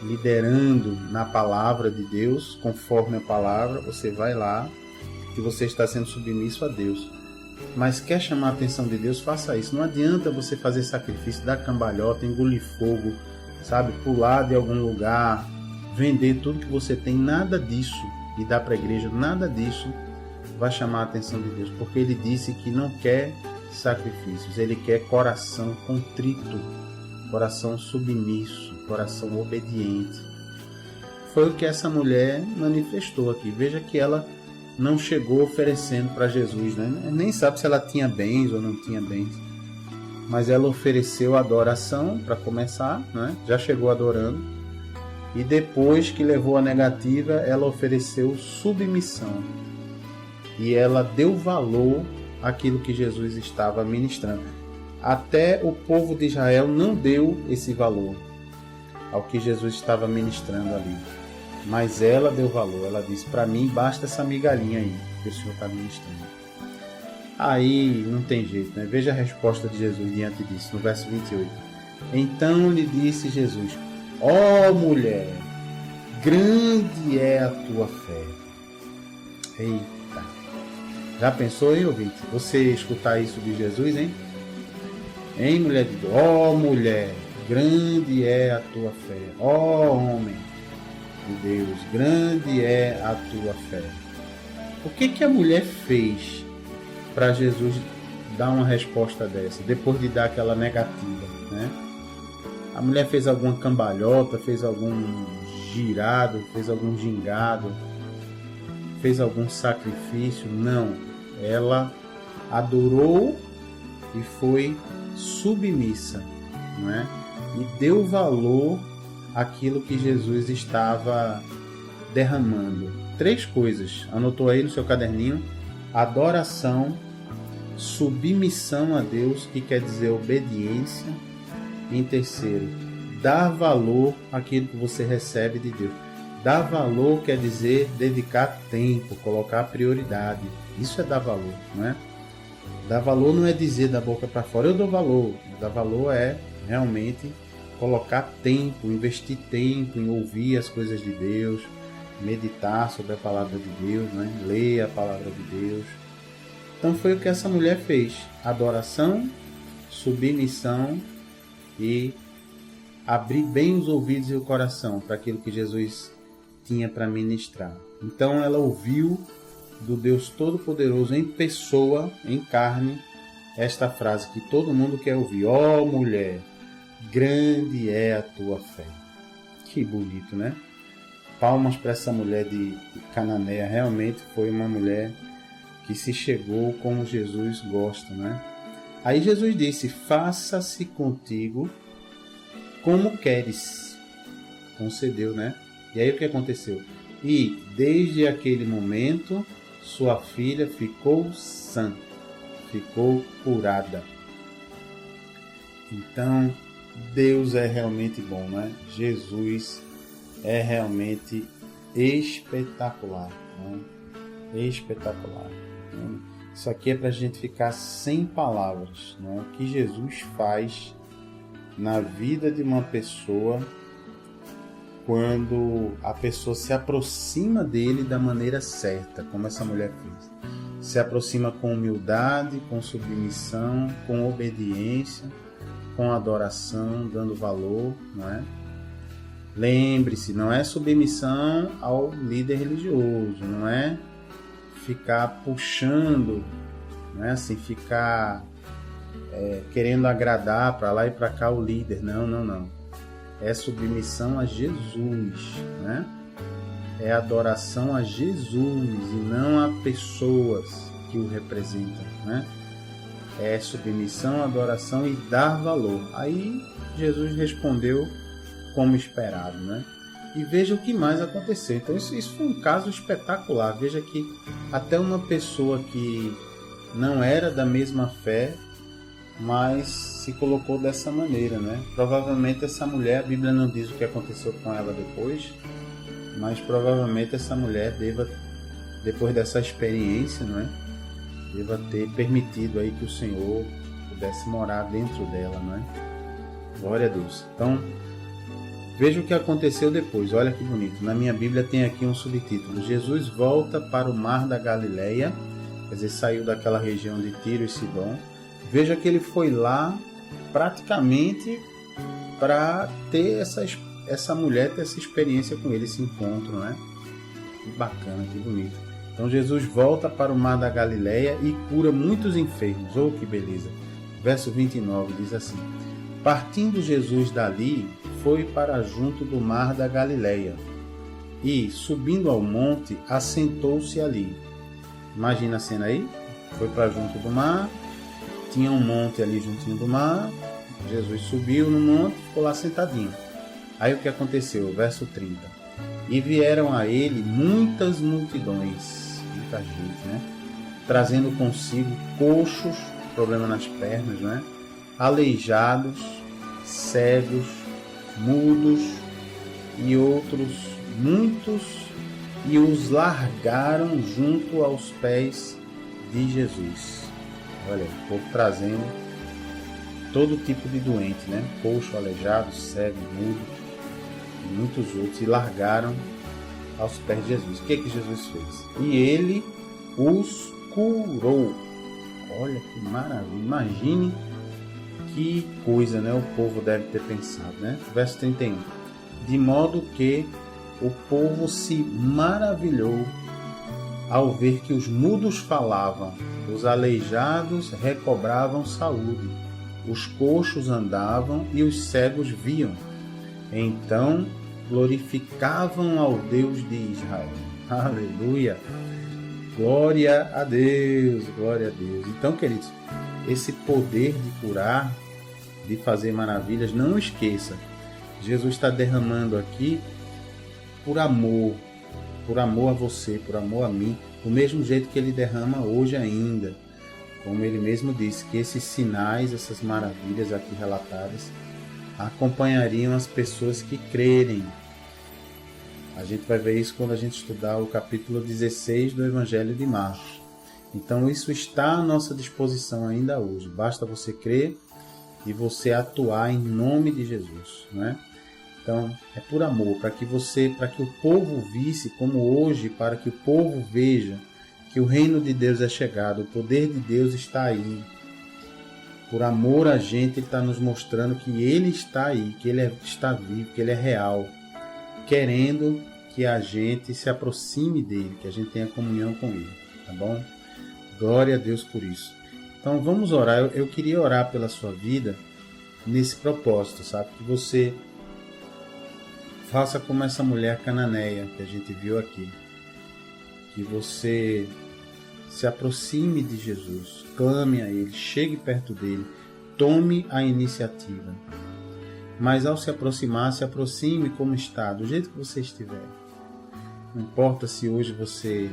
liderando na palavra de Deus, conforme a palavra, você vai lá que você está sendo submisso a Deus. Mas quer chamar a atenção de Deus, faça isso. Não adianta você fazer sacrifício, dar cambalhota, engolir fogo, sabe? Pular de algum lugar, vender tudo que você tem, nada disso, e dar para a igreja, nada disso vai chamar a atenção de Deus, porque Ele disse que não quer sacrifícios, Ele quer coração contrito, coração submisso, coração obediente. Foi o que essa mulher manifestou aqui. Veja que ela não chegou oferecendo para Jesus, né? Nem sabe se ela tinha bens ou não tinha bens, mas ela ofereceu adoração para começar, né? Já chegou adorando, e depois que levou a negativa, ela ofereceu submissão. E ela deu valor àquilo que Jesus estava ministrando. Até o povo de Israel não deu esse valor ao que Jesus estava ministrando ali. Mas ela deu valor. Ela disse: para mim basta essa migalhinha aí que o Senhor está ministrando. Aí não tem jeito, né? Veja a resposta de Jesus diante disso, no verso 28. Então lhe disse Jesus: ó mulher, grande é a tua fé. Eita! Já pensou, hein, ouvinte? Você escutar isso de Jesus, hein? Hein, mulher de Deus? Ó mulher, grande é a tua fé. Ó homem de Deus, grande é a tua fé. O que a mulher fez para Jesus dar uma resposta dessa, depois de dar aquela negativa, né? A mulher fez alguma cambalhota, fez algum girado, fez algum gingado, fez algum sacrifício? Não. Ela adorou e foi submissa, não é? E deu valor àquilo que Jesus estava derramando. 3 coisas. Anotou aí no seu caderninho? Adoração, submissão a Deus, que quer dizer obediência. Em terceiro, dar valor àquilo que você recebe de Deus. Dar valor quer dizer dedicar tempo, colocar prioridade. Isso é dar valor, não é? Dar valor não é dizer da boca para fora, eu dou valor. Dar valor é realmente colocar tempo, investir tempo em ouvir as coisas de Deus, meditar sobre a palavra de Deus, né? Ler a palavra de Deus. Então foi o que essa mulher fez. Adoração, submissão e abrir bem os ouvidos e o coração para aquilo que Jesus tinha para ministrar. Então ela ouviu do Deus Todo-Poderoso em pessoa, em carne, esta frase que todo mundo quer ouvir: ó mulher, grande é a tua fé. Que bonito, né? Palmas para essa mulher de Cananeia. Realmente foi uma mulher que se chegou como Jesus gosta, né? Aí Jesus disse: faça-se contigo como queres. Concedeu, né? E aí o que aconteceu? E desde aquele momento sua filha ficou sã, ficou curada. Então Deus é realmente bom, né? Jesus é realmente espetacular, né? Espetacular. Né? Isso aqui é para a gente ficar sem palavras, né? O que Jesus faz na vida de uma pessoa quando a pessoa se aproxima dele da maneira certa, como essa mulher fez. Se aproxima com humildade, com submissão, com obediência, com adoração, dando valor, não é? Lembre-se, não é submissão ao líder religioso, não é ficar puxando, não é assim, ficar querendo agradar para lá e para cá o líder, não. É submissão a Jesus, né? É adoração a Jesus e não a pessoas que o representam, né? É submissão, adoração e dar valor. Aí Jesus respondeu como esperado, né? E veja o que mais aconteceu. Então isso foi um caso espetacular. Veja que até uma pessoa que não era da mesma fé, mas se colocou dessa maneira, né? Provavelmente essa mulher, a Bíblia não diz o que aconteceu com ela depois, mas provavelmente essa mulher depois dessa experiência, não é? Deva ter permitido aí que o Senhor pudesse morar dentro dela, não é? Glória a Deus. Então, veja o que aconteceu depois. Olha que bonito. Na minha Bíblia tem aqui um subtítulo: Jesus volta para o mar da Galileia, quer dizer, saiu daquela região de Tiro e Sidom. Veja que ele foi lá praticamente para ter essa mulher ter essa experiência com ele, esse encontro, né? Que bacana, que bonito. Então Jesus volta para o mar da Galileia e cura muitos enfermos. Oh, que beleza! Verso 29 diz assim: partindo Jesus dali, foi para junto do mar da Galileia e, subindo ao monte, assentou-se ali. Imagina a cena aí? Foi para junto do mar, tinha um monte ali juntinho do mar, Jesus subiu no monte, ficou lá sentadinho. Aí o que aconteceu? Verso 30. E vieram a ele muitas multidões, muita gente, né? Trazendo consigo coxos, problema nas pernas, né? Aleijados, cegos, mudos e outros muitos, e os largaram junto aos pés de Jesus. Olha, o povo trazendo todo tipo de doente, né? Coxo, aleijado, cego, mudo e muitos outros, e largaram aos pés de Jesus. O que Jesus fez? E ele os curou. Olha que maravilha! Imagine que coisa, né? O povo deve ter pensado, né? Verso 31. De modo que o povo se maravilhou ao ver que os mudos falavam, os aleijados recobravam saúde, os coxos andavam e os cegos viam. Então glorificavam ao Deus de Israel. Aleluia! Glória a Deus, glória a Deus. Então, queridos, esse poder de curar, de fazer maravilhas, não esqueça, Jesus está derramando aqui por amor a você, por amor a mim, do mesmo jeito que ele derrama hoje ainda. Como ele mesmo disse, que esses sinais, essas maravilhas aqui relatadas, acompanhariam as pessoas que crerem. A gente vai ver isso quando a gente estudar o capítulo 16 do Evangelho de Marcos. Então isso está à nossa disposição ainda hoje. Basta você crer e você atuar em nome de Jesus, né? Então é por amor, para que o povo visse como hoje, para que o povo veja que o reino de Deus é chegado, o poder de Deus está aí. Por amor a gente, ele está nos mostrando que ele está aí, que ele está vivo, que ele é real, querendo que a gente se aproxime dele, que a gente tenha comunhão com ele, tá bom? Glória a Deus por isso. Então vamos orar. Eu queria orar pela sua vida nesse propósito, sabe? Que você faça como essa mulher cananeia que a gente viu aqui. Que você se aproxime de Jesus, clame a ele, chegue perto dele, tome a iniciativa. Mas ao se aproximar, se aproxime como está, do jeito que você estiver. Não importa se hoje você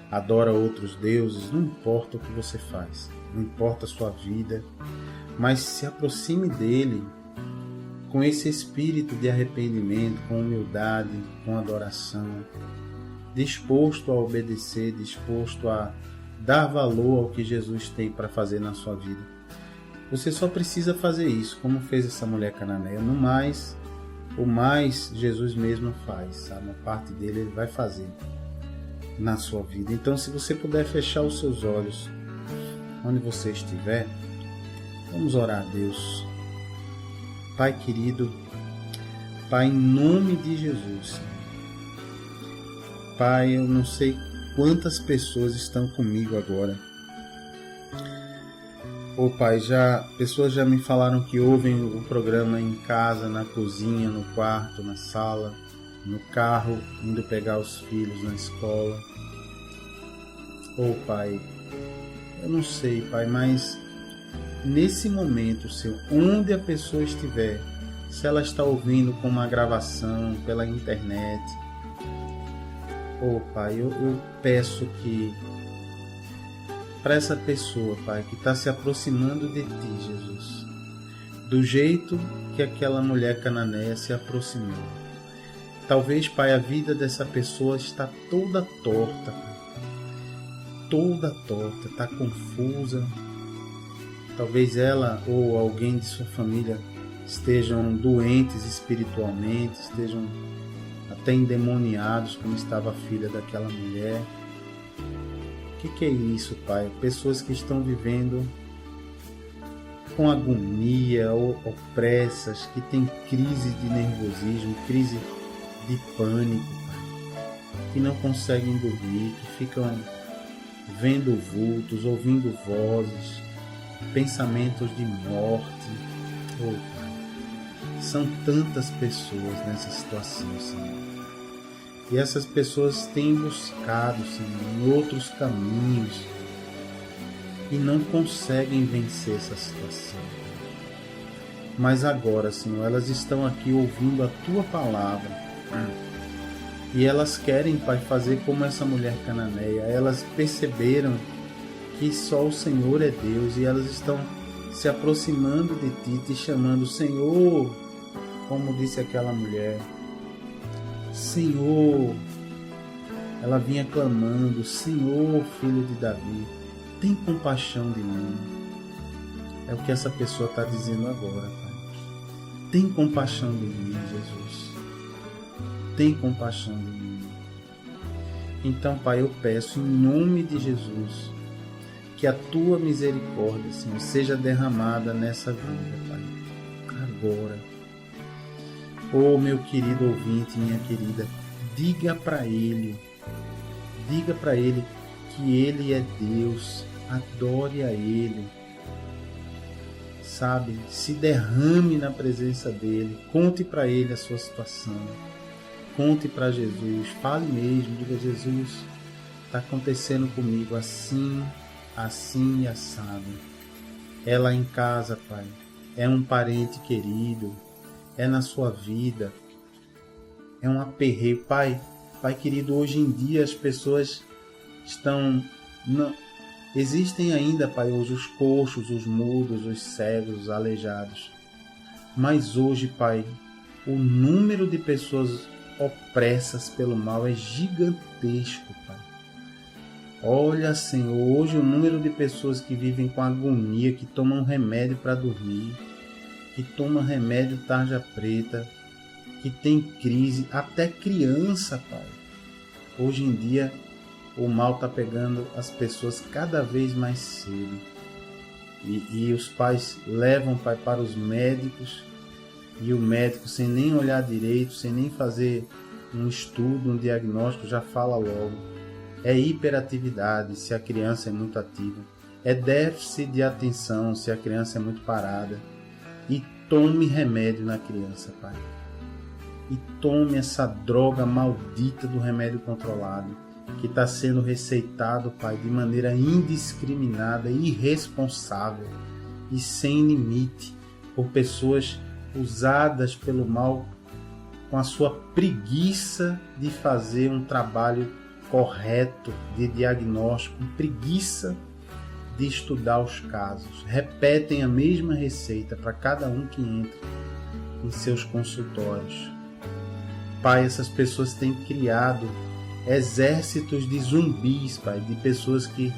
adora outros deuses, não importa o que você faz, não importa a sua vida, mas se aproxime dele com esse espírito de arrependimento, com humildade, com adoração, disposto a obedecer, disposto a dar valor ao que Jesus tem para fazer na sua vida. Você só precisa fazer isso, como fez essa mulher cananeia. No mais, o mais Jesus mesmo faz, sabe? Uma parte dele ele vai fazer na sua vida. Então, se você puder fechar os seus olhos, onde você estiver, vamos orar a Deus. Pai querido, Pai, em nome de Jesus, Pai, eu não sei quantas pessoas estão comigo agora. Pai, pessoas já me falaram que ouvem o programa em casa, na cozinha, no quarto, na sala, no carro, indo pegar os filhos na escola. Pai, eu não sei, Pai, mas nesse momento, Senhor, onde a pessoa estiver, se ela está ouvindo com uma gravação pela internet, Pai, eu peço que para essa pessoa, Pai, que está se aproximando de Ti, Jesus, do jeito que aquela mulher cananeia se aproximou. Talvez, Pai, a vida dessa pessoa está toda torta, toda torta, está confusa. Talvez ela ou alguém de sua família estejam doentes espiritualmente, estejam até endemoniados, como estava a filha daquela mulher. O que é isso, Pai? Pessoas que estão vivendo com agonia ou opressas, que têm crise de nervosismo, crise de pânico, Pai, que não conseguem dormir, que ficam vendo vultos, ouvindo vozes, pensamentos de morte. Pai, são tantas pessoas nessa situação, Senhor. E essas pessoas têm buscado, Senhor, em outros caminhos e não conseguem vencer essa situação. Mas agora, Senhor, elas estão aqui ouvindo a Tua palavra e elas querem, Pai, fazer como essa mulher cananeia. Elas perceberam que só o Senhor é Deus e elas estão se aproximando de Ti, Te chamando Senhor, como disse aquela mulher. Senhor, ela vinha clamando, Senhor, Filho de Davi, Tem compaixão de mim. É o que essa pessoa está dizendo agora, Pai. Tem compaixão de mim, Jesus. Tem compaixão de mim. Então, Pai, eu peço em nome de Jesus que a Tua misericórdia, Senhor, seja derramada nessa vida, Pai. Agora. Oh, meu querido ouvinte, minha querida, diga para Ele que Ele é Deus, adore a Ele, sabe? Se derrame na presença dEle, conte para Ele a sua situação, conte para Jesus, fale mesmo, diga: Jesus, está acontecendo comigo assim e assado. É lá em casa, Pai, é um parente querido, é na sua vida, é um aperreio. Pai querido, hoje em dia as pessoas existem ainda, Pai, hoje os coxos, os mudos, os cegos, os aleijados. Mas hoje, Pai, o número de pessoas opressas pelo mal é gigantesco, Pai. Olha, Senhor, hoje o número de pessoas que vivem com agonia, que tomam remédio para dormir, que tomam remédio tarja preta, que tem crise, até criança, Pai. Hoje em dia o mal está pegando as pessoas cada vez mais cedo. E os pais levam, Pai, para os médicos, e o médico, sem nem olhar direito, sem nem fazer um estudo, um diagnóstico, já fala logo. É hiperatividade se a criança é muito ativa. É déficit de atenção se a criança é muito parada. E tome remédio na criança, Pai. E tome essa droga maldita do remédio controlado, que está sendo receitado, Pai, de maneira indiscriminada, irresponsável e sem limite, por pessoas usadas pelo mal com a sua preguiça de fazer um trabalho correto de diagnóstico, preguiça de estudar os casos. Repetem a mesma receita para cada um que entra em seus consultórios. Pai, essas pessoas têm criado exércitos de zumbis, Pai, de pessoas que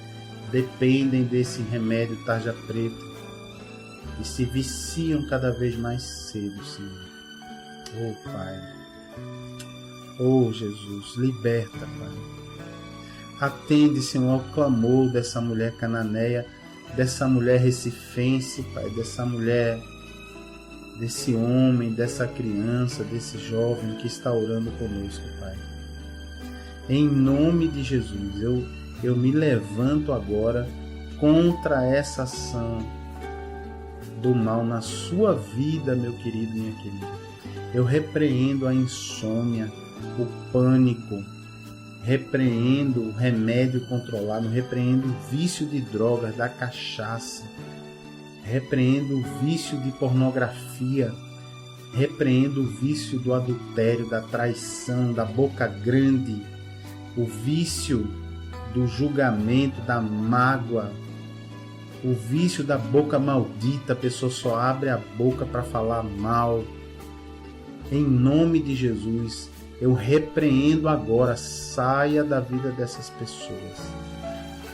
dependem desse remédio tarja preta e se viciam cada vez mais cedo, Senhor. Oh, Pai. Oh, Jesus, liberta, Pai. Atende, Senhor, ao clamor dessa mulher cananeia, dessa mulher recifense, Pai, dessa mulher, desse homem, dessa criança, desse jovem que está orando conosco, Pai. Em nome de Jesus, eu me levanto agora contra essa ação do mal na sua vida, meu querido e minha querida. Eu repreendo a insônia, o pânico, repreendo o remédio controlado, repreendo o vício de drogas, da cachaça, repreendo o vício de pornografia, repreendo o vício do adultério, da traição, da boca grande, o vício do julgamento, da mágoa, o vício da boca maldita. A pessoa só abre a boca para falar mal. Em nome de Jesus, eu repreendo agora, saia da vida dessas pessoas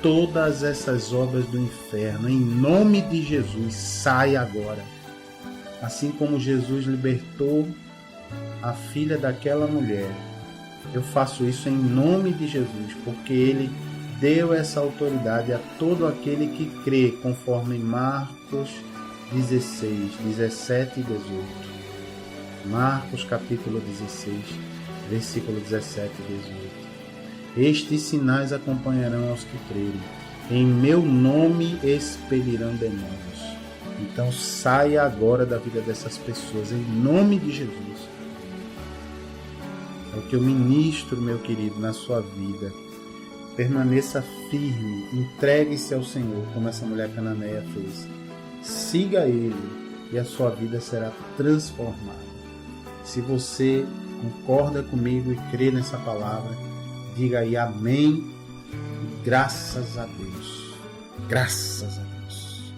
todas essas obras do inferno, em nome de Jesus, saia agora. Assim como Jesus libertou a filha daquela mulher, eu faço isso em nome de Jesus, porque Ele deu essa autoridade a todo aquele que crê, conforme Marcos 16, 17 e 18. Marcos capítulo 16, versículo 17 e 18. Estes sinais acompanharão aos que crerem. Em meu nome expelirão demônios. Então saia agora da vida dessas pessoas, em nome de Jesus. É o que eu ministro, meu querido, na sua vida. Permaneça firme, entregue-se ao Senhor, como essa mulher cananeia fez. Siga Ele e a sua vida será transformada. Se você concorda comigo e crê nessa palavra, diga aí amém e graças a Deus. Graças a Deus.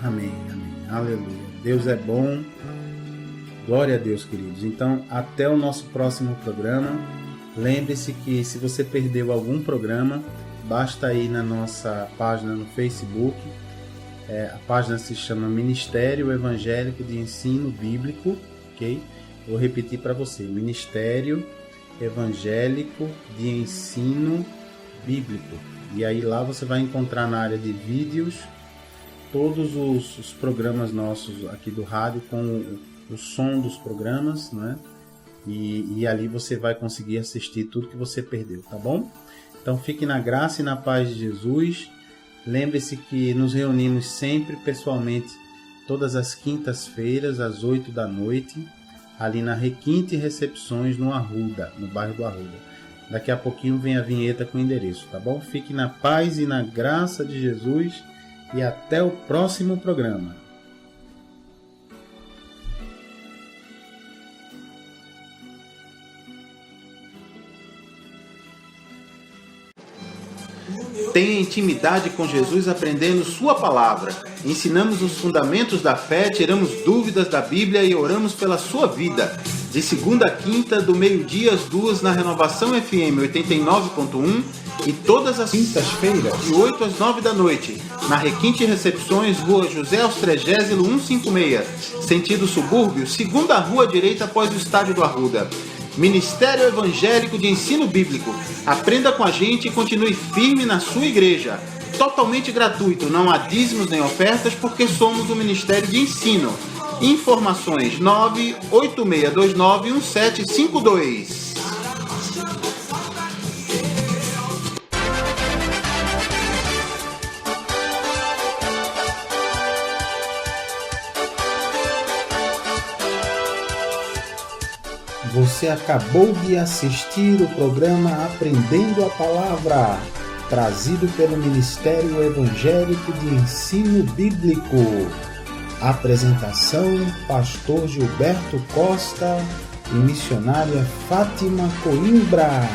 Amém, amém. Aleluia. Deus é bom. Glória a Deus, queridos. Então, até o nosso próximo programa. Lembre-se que se você perdeu algum programa, basta ir na nossa página no Facebook. A página se chama Ministério Evangélico de Ensino Bíblico, ok? Vou repetir para você, Ministério Evangélico de Ensino Bíblico. E aí lá você vai encontrar na área de vídeos todos os programas nossos aqui do rádio com o som dos programas, né? E ali você vai conseguir assistir tudo que você perdeu, tá bom? Então fique na graça e na paz de Jesus. Lembre-se que nos reunimos sempre pessoalmente todas as quintas-feiras às 8 da noite, ali na Requinte Recepções no Arruda, no bairro do Arruda. Daqui a pouquinho vem a vinheta com o endereço, tá bom? Fique na paz e na graça de Jesus e até o próximo programa. Tenha intimidade com Jesus aprendendo Sua palavra. Ensinamos os fundamentos da fé, tiramos dúvidas da Bíblia e oramos pela sua vida. De segunda a quinta, do meio-dia às 2 na Renovação FM 89.1 e todas as quintas-feiras, de 8 às 9 da noite, na Requinte Recepções, Rua José Austrégésilo 156, sentido subúrbio, segunda rua direita após o estádio do Arruda. Ministério Evangélico de Ensino Bíblico. Aprenda com a gente e continue firme na sua igreja. Totalmente gratuito, não há dízimos nem ofertas, porque somos um ministério de ensino. Informações 986291752. Você acabou de assistir o programa Aprendendo a Palavra, trazido pelo Ministério Evangélico de Ensino Bíblico. Apresentação: Pastor Gilberto Costa e missionária Fátima Coimbra.